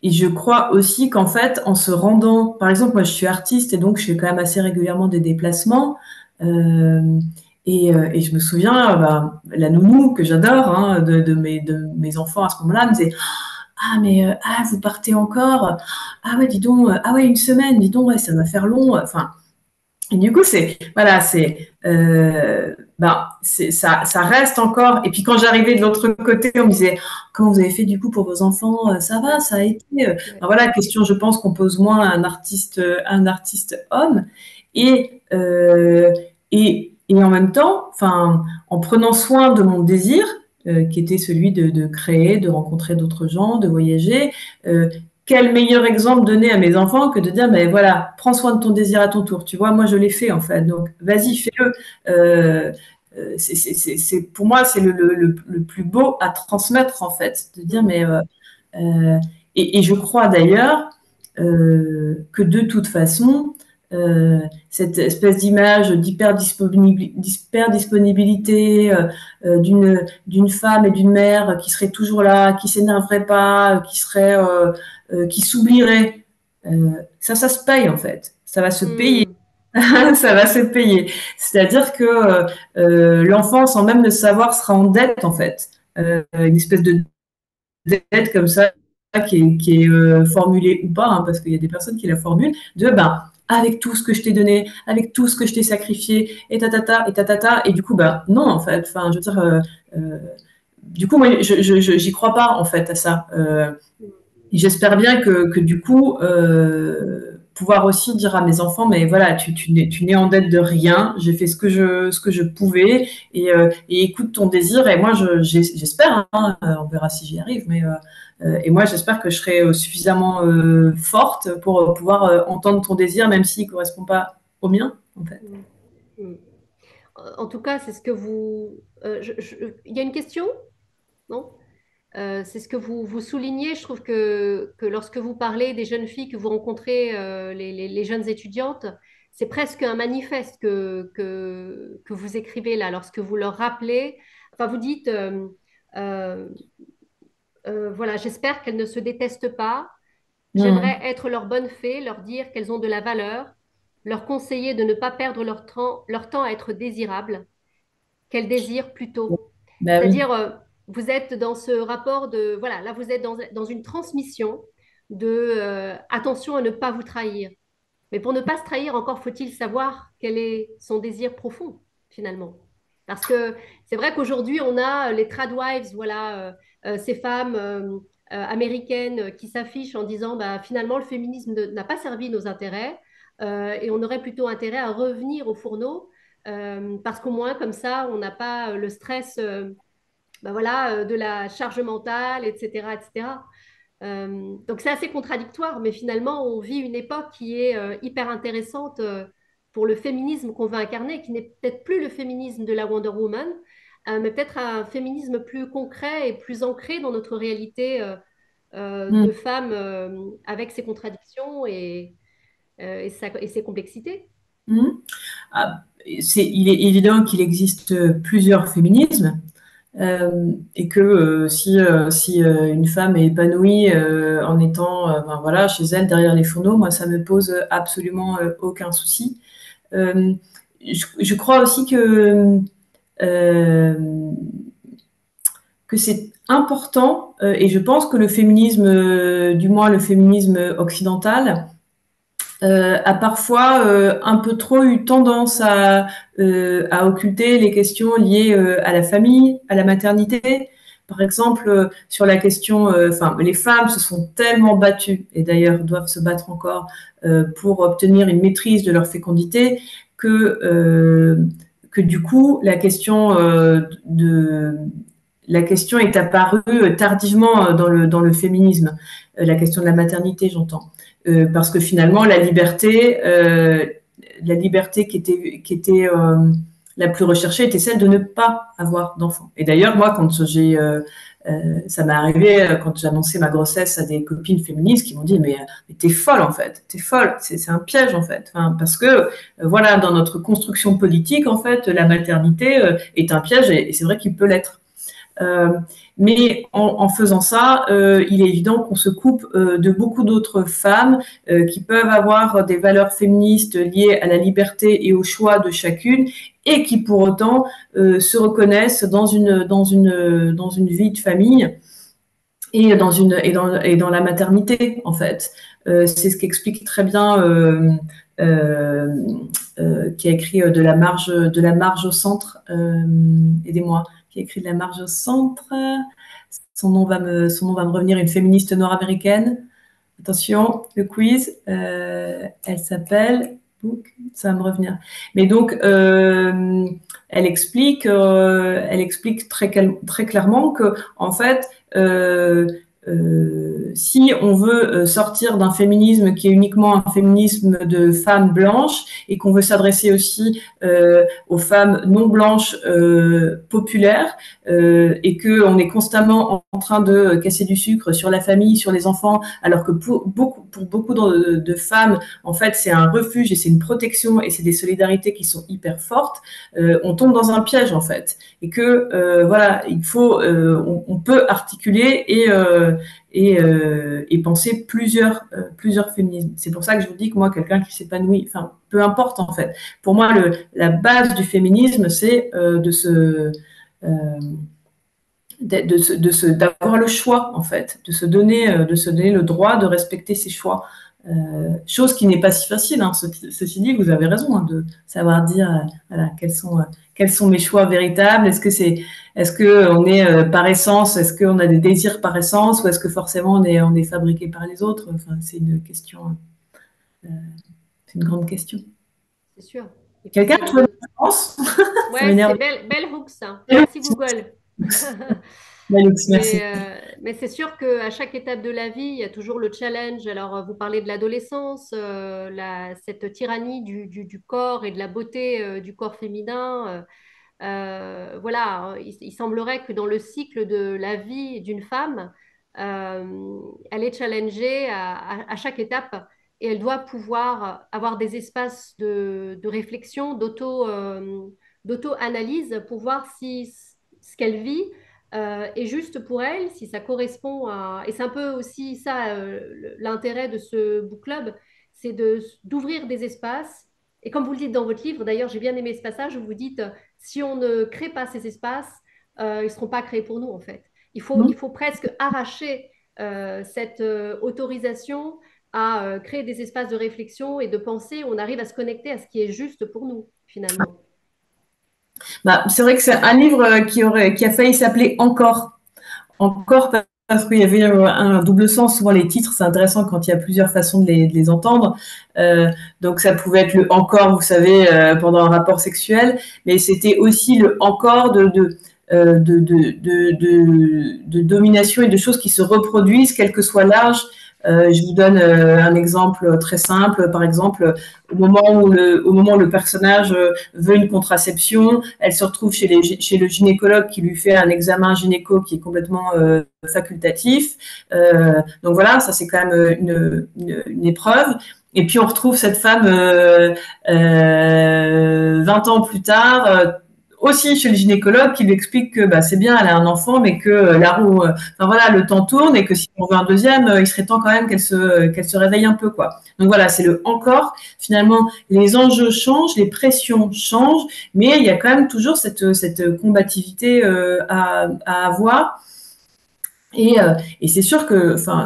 et je crois aussi qu'en fait, en se rendant, par exemple, moi je suis artiste et donc je fais quand même assez régulièrement des déplacements. euh, et je me souviens, bah, la nounou que j'adore hein, de mes enfants à ce moment-là me disait ah, mais ah, vous partez encore? Ah ouais, dis donc, ah ouais, une semaine, dis donc, ouais, ça va faire long. Enfin, et du coup, c'est, voilà, ça reste encore. Et puis quand j'arrivais de l'autre côté, on me disait, comment vous avez fait du coup pour vos enfants? Ça va, ça a été. Ouais. Ben voilà, question, je pense qu'on pose moins à un artiste homme. Et, euh, et en même temps, enfin, en prenant soin de mon désir, qui était celui de créer, de rencontrer d'autres gens, de voyager, euh, quel meilleur exemple donner à mes enfants que de dire, mais voilà, prends soin de ton désir à ton tour. Tu vois, moi, je l'ai fait, en fait. Donc, vas-y, fais-le. Euh, pour moi, c'est le plus beau à transmettre, en fait. De dire, Mm. mais. Euh, et je crois d'ailleurs que de toute façon, euh, cette espèce d'image d'hyper-disponibilité d'une femme et d'une mère qui serait toujours là, qui s'énerverait pas, qui s'oublierait, ça se paye en fait. Ça va se payer. Mm. Ça va se payer. C'est-à-dire que l'enfant, sans même le savoir, sera en dette en fait. Une espèce de dette comme ça qui est formulée ou pas, hein, parce qu'il y a des personnes qui la formulent, de ben, avec tout ce que je t'ai donné, avec tout ce que je t'ai sacrifié, et tatata, et tatata, et du coup, ben non, en fait, enfin, je veux dire, du coup, moi, j'y crois pas, en fait, à ça. J'espère bien que du coup, pouvoir aussi dire à mes enfants, mais voilà, tu n'es en dette de rien, j'ai fait ce que je pouvais, et écoute ton désir, et moi, j'espère, hein, on verra si j'y arrive, mais et moi, j'espère que je serai suffisamment forte pour pouvoir entendre ton désir, même s'il ne correspond pas au mien, en fait. Mm. Mm. En tout cas, c'est ce que vous... il y a une question? Non? C'est ce que vous soulignez. Je trouve que lorsque vous parlez des jeunes filles que vous rencontrez, les jeunes étudiantes, c'est presque un manifeste que vous écrivez là, lorsque vous leur rappelez, enfin vous dites, euh, voilà, j'espère qu'elles ne se détestent pas, j'aimerais Mhm. être leur bonne fée, leur dire qu'elles ont de la valeur, leur conseiller de ne pas perdre leur temps à être désirables, qu'elles désirent plutôt. Bah oui. C'est-à-dire, vous êtes dans ce rapport de, voilà, là, vous êtes dans une transmission de attention à ne pas vous trahir. Mais pour ne pas se trahir, encore faut-il savoir quel est son désir profond, finalement. Parce que c'est vrai qu'aujourd'hui, on a les tradwives, voilà, ces femmes américaines qui s'affichent en disant, bah, finalement, le féminisme n'a pas servi nos intérêts et on aurait plutôt intérêt à revenir au fourneau parce qu'au moins, comme ça, on n'a pas le stress ben voilà, de la charge mentale, etc., etc. Donc c'est assez contradictoire, mais finalement, on vit une époque qui est hyper intéressante pour le féminisme qu'on veut incarner, qui n'est peut-être plus le féminisme de la Wonder Woman, mais peut-être un féminisme plus concret et plus ancré dans notre réalité de Mhm. femmes avec ses contradictions et ses complexités. Mhm. Ah, il est évident qu'il existe plusieurs féminismes. Et que si une femme est épanouie en étant ben voilà, chez elle derrière les fourneaux, moi ça me pose absolument aucun souci. Euh, je crois aussi euh, que c'est important et je pense que le féminisme, du moins le féminisme occidental, a parfois un peu trop eu tendance à occulter les questions liées à la famille, à la maternité. Par exemple, sur la question, enfin, les femmes se sont tellement battues, et d'ailleurs doivent se battre encore, pour obtenir une maîtrise de leur fécondité, que du coup, la question est apparue tardivement dans le féminisme, la question de la maternité, j'entends. Parce que finalement, la liberté qui était la plus recherchée était celle de ne pas avoir d'enfant. Et d'ailleurs, moi, ça m'est arrivé quand j'annonçais ma grossesse à des copines féministes qui m'ont dit mais t'es folle en fait, t'es folle, c'est un piège en fait, enfin, parce que voilà, dans notre construction politique en fait, la maternité est un piège et c'est vrai qu'il peut l'être. Euh, mais en faisant ça, il est évident qu'on se coupe de beaucoup d'autres femmes qui peuvent avoir des valeurs féministes liées à la liberté et au choix de chacune et qui pour autant se reconnaissent dans une vie de famille et dans la maternité en fait. C'est ce qu'explique très bien euh, qui a écrit de la marge au centre. Aidez-moi, qui a écrit de la marge au centre. Son nom va me revenir, une féministe nord-américaine. Attention, le quiz. Elle s'appelle. Ça va me revenir. Mais donc, elle explique très clairement que, en fait, si on veut sortir d'un féminisme qui est uniquement un féminisme de femmes blanches et qu'on veut s'adresser aussi aux femmes non blanches populaires et qu'on est constamment en train de casser du sucre sur la famille, sur les enfants, alors que pour beaucoup de femmes, en fait, c'est un refuge et c'est une protection et c'est des solidarités qui sont hyper fortes, on tombe dans un piège en fait. Et que voilà, on peut articuler et penser plusieurs féminismes. C'est pour ça que je vous dis que moi, quelqu'un qui s'épanouit, enfin, peu importe en fait. Pour moi, la base du féminisme, c'est euh, d'avoir le choix en fait, de se donner le droit de respecter ses choix. Chose qui n'est pas si facile. Hein. Ceci dit, vous avez raison hein, de savoir dire voilà, quels sont mes choix véritables. Est-ce que on est par essence, est-ce qu'on a des désirs par essence, ou est-ce que forcément on est fabriqué par les autres. Enfin, c'est une question, c'est une grande question. C'est sûr. Et puis Quelqu'un c'est a trouvé une... la réponse? Ça Ouais, c'est m'énerve. belle hook ça. Merci Google. Merci. Mais c'est sûr qu'à chaque étape de la vie, il y a toujours le challenge. Alors, vous parlez de l'adolescence, cette tyrannie du corps et de la beauté du corps féminin. voilà, il semblerait que dans le cycle de la vie d'une femme, elle est challengée à chaque étape et elle doit pouvoir avoir des espaces de réflexion, d'auto-analyse pour voir si ce qu'elle vit est juste pour elle, si ça correspond à... Et c'est un peu aussi ça, l'intérêt de ce book club, c'est d'ouvrir des espaces. Et comme vous le dites dans votre livre, d'ailleurs, j'ai bien aimé ce passage où vous dites, si on ne crée pas ces espaces, ils ne seront pas créés pour nous, en fait. Il faut presque arracher cette autorisation à créer des espaces de réflexion et de pensée où on arrive à se connecter à ce qui est juste pour nous, finalement. Bah, c'est vrai que c'est un livre qui a failli s'appeler Encore. Encore parce qu'il y avait un double sens. Souvent, les titres, c'est intéressant quand il y a plusieurs façons de les entendre. Donc, ça pouvait être le encore, vous savez, pendant un rapport sexuel, mais c'était aussi le encore de domination et de choses qui se reproduisent, quel que soit l'âge. Je vous donne un exemple très simple. Par exemple, au moment où le personnage veut une contraception, elle se retrouve chez le gynécologue qui lui fait un examen gynéco qui est complètement facultatif. Donc voilà, ça c'est quand même une épreuve. Et puis on retrouve cette femme 20 ans plus tard, aussi chez le gynécologue, qui lui explique que bah, c'est bien, elle a un enfant, mais que la roue, enfin voilà, le temps tourne et que si on veut un deuxième, il serait temps quand même qu'elle se réveille un peu, quoi. Donc voilà, c'est le encore. Finalement, les enjeux changent, les pressions changent, mais il y a quand même toujours cette combativité à avoir. Et c'est sûr que, enfin,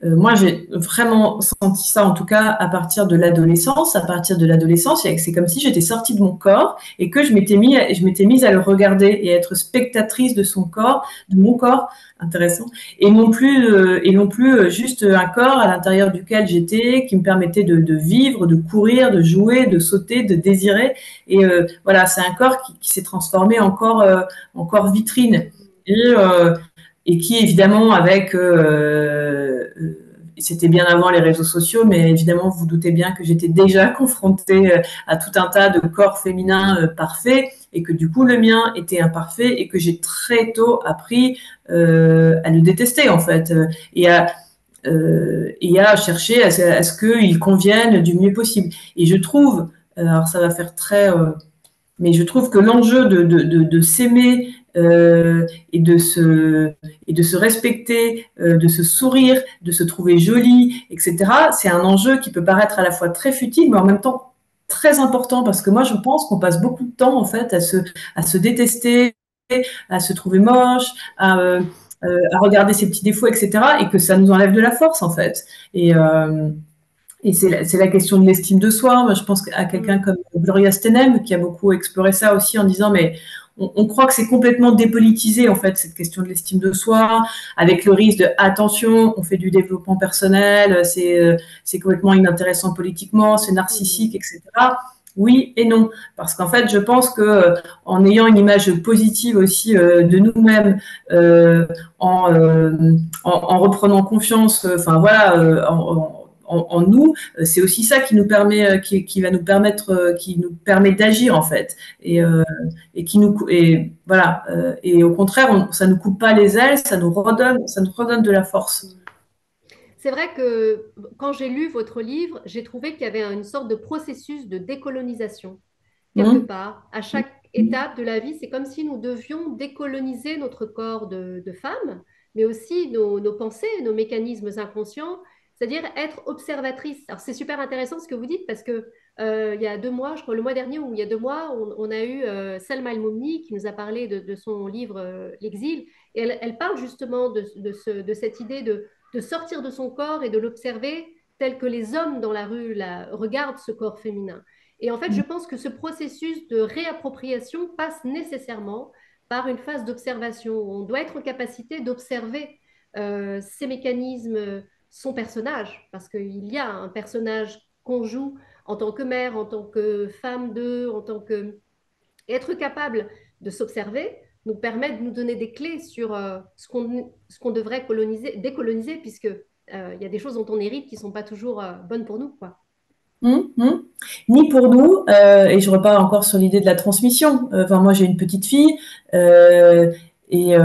moi, j'ai vraiment senti ça, en tout cas, à partir de l'adolescence. À partir de l'adolescence, c'est comme si j'étais sortie de mon corps et que je m'étais mise à le regarder et à être spectatrice de son corps, de mon corps, intéressant, et non plus juste un corps à l'intérieur duquel j'étais, qui me permettait de vivre, de courir, de jouer, de sauter, de désirer. Et voilà, c'est un corps qui s'est transformé en corps vitrine. Et qui évidemment avec c'était bien avant les réseaux sociaux, mais évidemment vous doutez bien que j'étais déjà confrontée à tout un tas de corps féminins parfaits et que du coup le mien était imparfait et que j'ai très tôt appris à le détester en fait et à chercher à ce qu'il convienne du mieux possible. Et je trouve, alors ça va faire très mais je trouve que l'enjeu de s'aimer et de se respecter, de se sourire, de se trouver jolie, etc., c'est un enjeu qui peut paraître à la fois très futile, mais en même temps très important, parce que moi, je pense qu'on passe beaucoup de temps, en fait, à se détester, à se trouver moche, à regarder ses petits défauts, etc., et que ça nous enlève de la force, en fait. Et c'est la question de l'estime de soi. Moi, je pense à quelqu'un comme Gloria Steinem, qui a beaucoup exploré ça aussi en disant, mais on croit que c'est complètement dépolitisé, en fait, cette question de l'estime de soi, avec le risque de, attention, on fait du développement personnel, c'est complètement inintéressant politiquement, c'est narcissique, etc. Oui et non, parce qu'en fait, je pense que en ayant une image positive aussi de nous-mêmes, en reprenant confiance, enfin voilà, en nous, c'est aussi ça qui nous permet, qui va nous permettre, qui nous permet d'agir en fait, et voilà, et au contraire, ça nous coupe pas les ailes, ça nous redonne de la force. C'est vrai que quand j'ai lu votre livre, j'ai trouvé qu'il y avait une sorte de processus de décolonisation, quelque part. À chaque étape de la vie, c'est comme si nous devions décoloniser notre corps de femme, mais aussi nos pensées, nos mécanismes inconscients, c'est-à-dire être observatrice. Alors c'est super intéressant ce que vous dites parce que il y a 2 mois, je crois le mois dernier ou il y a 2 mois, on a eu Selma El-Moumni qui nous a parlé de son livre L'Exil, et elle parle justement de cette idée de sortir de son corps et de l'observer tel que les hommes dans la rue regardent ce corps féminin. Et en fait, je pense que ce processus de réappropriation passe nécessairement par une phase d'observation. On doit être en capacité d'observer ces mécanismes, son personnage, parce qu'il y a un personnage qu'on joue en tant que mère, en tant que femme d'eux, en tant que... Et être capable de s'observer nous permet de nous donner des clés sur ce qu'on devrait décoloniser, puisque il y a des choses dont on hérite qui ne sont pas toujours bonnes pour nous, quoi. Ni pour nous, et je repars encore sur l'idée de la transmission. Enfin, moi, j'ai une petite fille, et,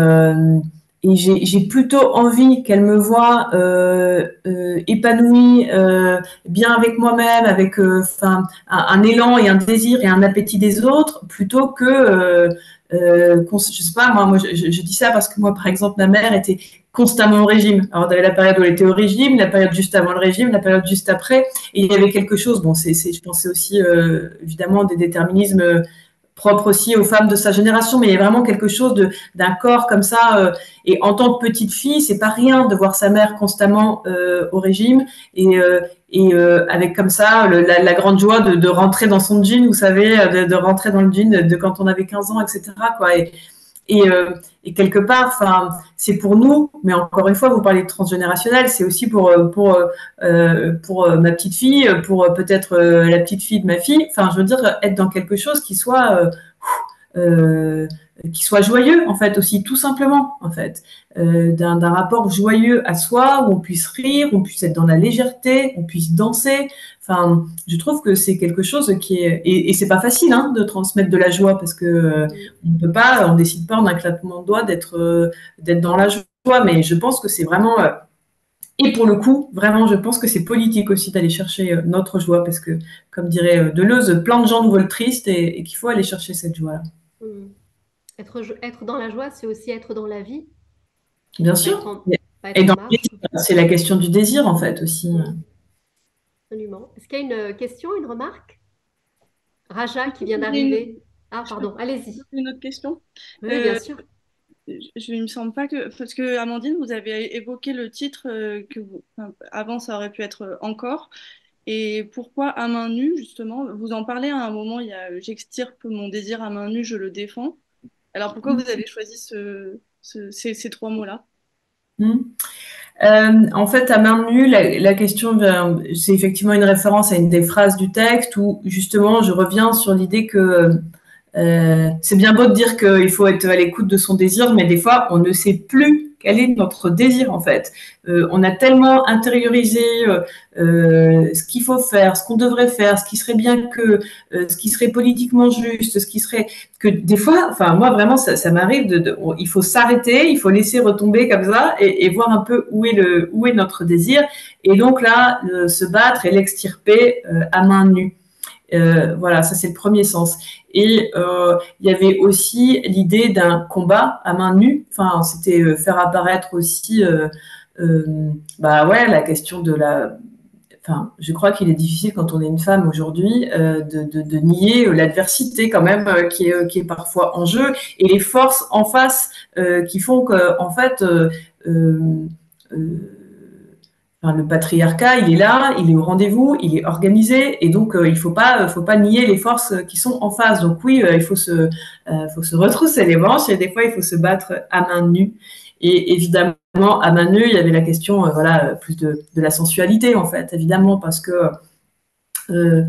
et j'ai plutôt envie qu'elle me voie épanouie, bien avec moi-même, avec enfin, un élan et un désir et un appétit des autres, plutôt que je sais pas, moi je dis ça parce que moi, par exemple, ma mère était constamment au régime. Alors, il y avait la période où elle était au régime, la période juste avant le régime, la période juste après. Et il y avait quelque chose, bon, je pensais aussi évidemment des déterminismes propres aussi aux femmes de sa génération, mais il y a vraiment quelque chose d'un corps comme ça. Et en tant que petite fille, c'est pas rien de voir sa mère constamment au régime et avec comme ça la grande joie de rentrer dans son jean, vous savez, de rentrer dans le jean de quand on avait 15 ans, etc. Quoi. Et quelque part, enfin, c'est pour nous, mais encore une fois, vous parlez de transgénérationnel, c'est aussi pour ma petite fille, pour peut-être la petite fille de ma fille. Enfin, je veux dire, être dans quelque chose euh, qui soit joyeux, en fait, aussi, tout simplement, en fait, d'un rapport joyeux à soi, où on puisse rire, on puisse être dans la légèreté, on puisse danser. Enfin, je trouve que c'est quelque chose qui est et c'est pas facile hein, de transmettre de la joie parce que on peut pas, on décide pas en un claquement de doigts d'être dans la joie, mais je pense que c'est vraiment et pour le coup, vraiment, je pense que c'est politique aussi d'aller chercher notre joie parce que, comme dirait Deleuze, plein de gens nous veulent tristes et qu'il faut aller chercher cette joie-là. Être dans la joie, c'est aussi être dans la vie, Bien pas être sûr. pas être Et en dans marche. c'est la question du désir en fait aussi. Absolument. Est-ce qu'il y a une question, une remarque? Raja qui vient J'ai une, d'arriver. Ah, je peux pardon, allez-y. poser une autre question. Oui, bien Euh, sûr. il me semble pas que, parce que Amandine, vous avez évoqué le titre enfin, avant, ça aurait pu être Encore. Et pourquoi à main nue, justement? Vous en parlez à un moment, il y a J'extirpe mon désir à main nue, je le défends. Alors pourquoi vous avez choisi ces trois mots-là? Hmm. En fait, à main nue, la question, c'est effectivement une référence à une des phrases du texte où justement je reviens sur l'idée que c'est bien beau de dire qu'il faut être à l'écoute de son désir, mais des fois, on ne sait plus quel est notre désir en fait. On a tellement intériorisé ce qu'il faut faire, ce qu'on devrait faire, ce qui serait bien ce qui serait politiquement juste, ce qui serait que des fois, enfin moi vraiment, ça m'arrive il faut s'arrêter, il faut laisser retomber comme ça et voir un peu où est notre désir et donc là se battre et l'extirper à main nue. Voilà, ça c'est le premier sens. Et il y avait aussi l'idée d'un combat à main nue. Enfin, c'était faire apparaître aussi, bah ouais, la question de la. Enfin, je crois qu'il est difficile quand on est une femme aujourd'hui de nier l'adversité quand même qui est parfois en jeu et les forces en face qui font que en fait euh, enfin, le patriarcat, il est là, il est au rendez-vous, il est organisé, et donc il faut pas nier les forces qui sont en face. Donc oui, faut se retrousser les manches, et des fois il faut se battre à main nue. Et évidemment, à main nue, il y avait la question, voilà, plus de la sensualité en fait, évidemment, parce que euh,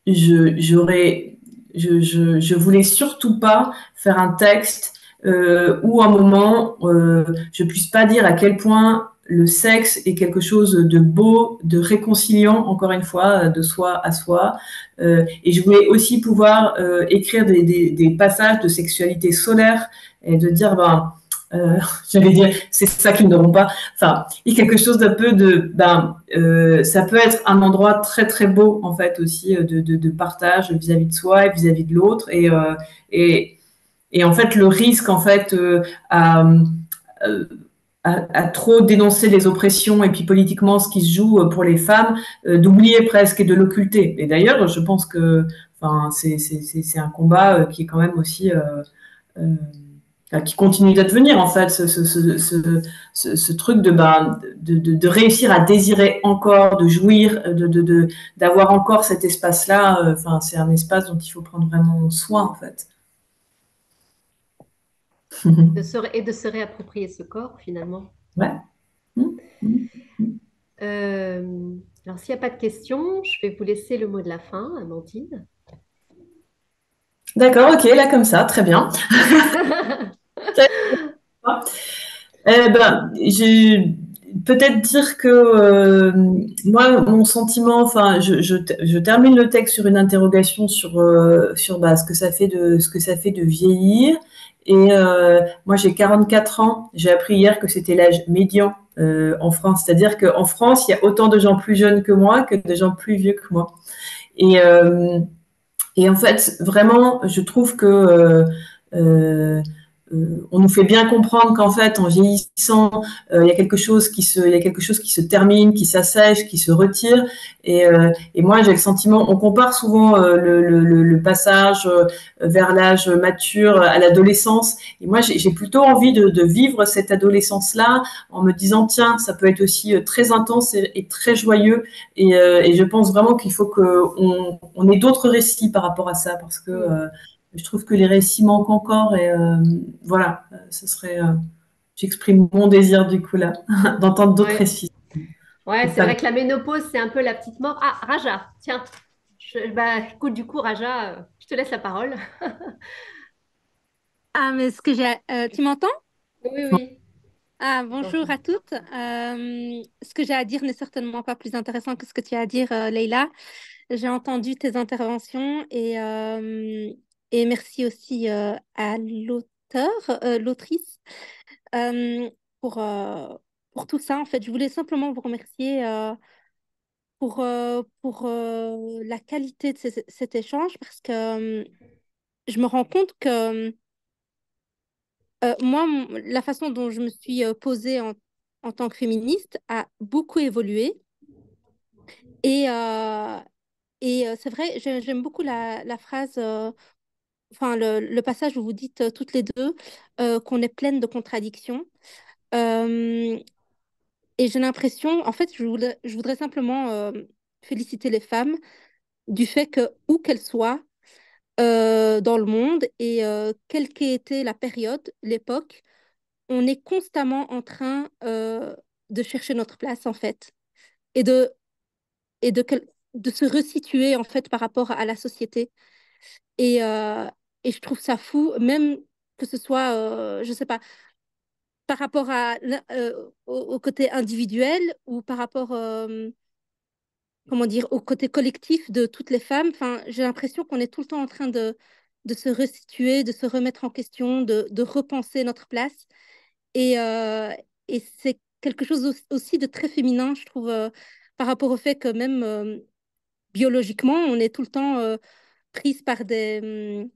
j'aurais, je voulais surtout pas faire un texte où à un moment je puisse pas dire à quel point le sexe est quelque chose de beau, de réconciliant, encore une fois, de soi à soi. Et je voulais aussi pouvoir écrire des passages de sexualité solaire et de dire, ben, euh, j'allais dire, c'est ça qu'ils n'auront pas. Enfin, il y a quelque chose d'un peu ça peut être un endroit très très beau en fait aussi de partage vis-à-vis de soi et vis-à-vis de l'autre et, et en fait le risque en fait euh, à trop dénoncer les oppressions et puis politiquement ce qui se joue pour les femmes, d'oublier presque et de l'occulter. Et d'ailleurs, je pense que enfin, c'est un combat qui est quand même aussi euh, qui continue d'advenir en fait, ce truc de réussir à désirer encore, de jouir, d'avoir encore cet espace-là. Enfin, c'est un espace dont il faut prendre vraiment soin en fait. Et de se réapproprier ce corps, finalement. Ouais. Alors, s'il n'y a pas de questions, je vais vous laisser le mot de la fin, Amandine. D'accord, ok, là comme ça, très bien. Eh ben, peut-être dire que moi, mon sentiment, enfin, je termine le texte sur une interrogation sur ce que ça fait de vieillir. Et moi, j'ai 44 ans. J'ai appris hier que c'était l'âge médian en France. C'est-à-dire qu'en France, il y a autant de gens plus jeunes que moi que de gens plus vieux que moi. Et, euh, et en fait, vraiment, je trouve que euh, on nous fait bien comprendre qu'en fait, en vieillissant, il y a il y a quelque chose qui se termine, qui s'assèche, qui se retire. Et moi, j'ai le sentiment, on compare souvent le passage vers l'âge mature à l'adolescence. Et moi, j'ai plutôt envie de vivre cette adolescence-là en me disant, tiens, ça peut être aussi très intense et très joyeux. Et je pense vraiment qu'il faut qu'on ait d'autres récits par rapport à ça, parce que je trouve que les récits manquent encore. Et voilà, ce serait. J'exprime mon désir du coup là, d'entendre d'autres Ouais, récits. ouais, C'est c'est ça. vrai que la ménopause, c'est un peu la petite mort. Ah, Raja, tiens. Bah, écoute, du coup, Raja, je te laisse la parole. Ah, mais ce que j'ai, tu m'entends? Oui, oui, Ah, je bonjour t'entends. à toutes. Ce que j'ai à dire n'est certainement pas plus intéressant que ce que tu as à dire, Leïla. J'ai entendu tes interventions et merci aussi à l'auteur, l'autrice, euh, pour, euh, pour tout ça. En fait, je voulais simplement vous remercier pour la qualité de cet échange parce que je me rends compte que moi, la façon dont je me suis posée en tant que féministe a beaucoup évolué. Et, euh, c'est vrai, j'aime beaucoup la phrase, enfin le passage où vous dites toutes les deux qu'on est pleine de contradictions. Euh, et j'ai l'impression, en fait, je voudrais simplement féliciter les femmes du fait que, où qu'elles soient dans le monde et quelle qu'ait été la période, l'époque, on est constamment en train de chercher notre place, en fait, et et de, de se resituer, en fait, par rapport à la société. Et, euh, et je trouve ça fou, même que ce soit, je sais pas, par rapport au côté individuel ou par rapport, comment dire, au côté collectif de toutes les femmes. Enfin, j'ai l'impression qu'on est tout le temps en train de se resituer, de se remettre en question, de repenser notre place. Et, euh, et c'est quelque chose aussi de très féminin, je trouve, par rapport au fait que même biologiquement, on est tout le temps prise par des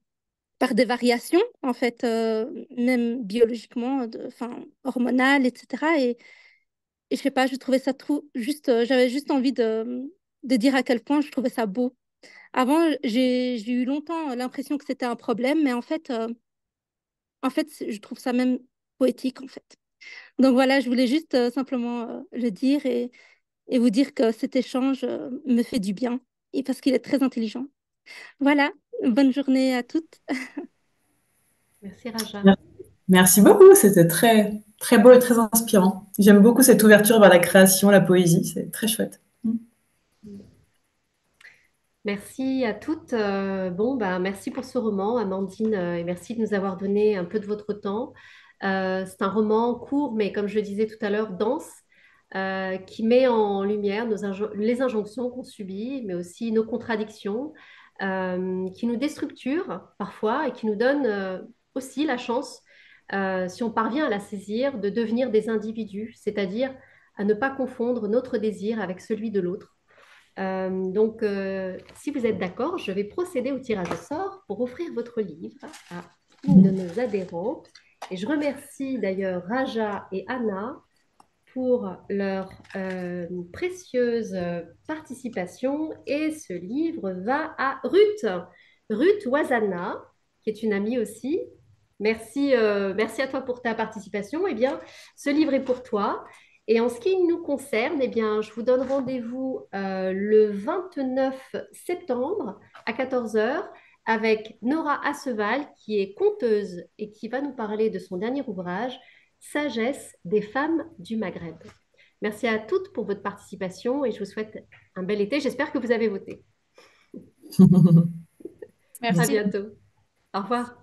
variations, en fait, même biologiquement, enfin, hormonales, etc. Et je sais pas, je trouvais ça trop, juste, j'avais juste envie de dire à quel point je trouvais ça beau. Avant, j'ai eu longtemps l'impression que c'était un problème, mais en fait, je trouve ça même poétique, en fait. Donc voilà, je voulais juste simplement le dire et vous dire que cet échange me fait du bien et parce qu'il est très intelligent. Voilà, bonne journée à toutes. Merci, Raja. Merci beaucoup, c'était très, très beau et très inspirant. J'aime beaucoup cette ouverture vers la création, la poésie, c'est très chouette. Merci à toutes. Bon, bah, merci pour ce roman, Amandine, et merci de nous avoir donné un peu de votre temps. C'est un roman court, mais comme je le disais tout à l'heure, dense, qui met en lumière les injonctions qu'on subit, mais aussi nos contradictions, qui nous déstructurent parfois et qui nous donnent aussi la chance, si on parvient à la saisir, de devenir des individus, c'est-à-dire à ne pas confondre notre désir avec celui de l'autre. Si vous êtes d'accord, je vais procéder au tirage au sort pour offrir votre livre à une de nos adhérentes. Et je remercie d'ailleurs Raja et Anna pour leur précieuse participation. Et ce livre va à Ruth, Ruth Wazana, qui est une amie aussi. Merci, merci à toi pour ta participation. Eh bien, ce livre est pour toi. Et en ce qui nous concerne, eh bien, je vous donne rendez-vous le 29 septembre à 14 heures avec Nora Asseval, qui est conteuse et qui va nous parler de son dernier ouvrage, Sagesse des femmes du Maghreb. Merci à toutes pour votre participation et je vous souhaite un bel été. J'espère que vous avez voté. À Merci. bientôt. Au revoir.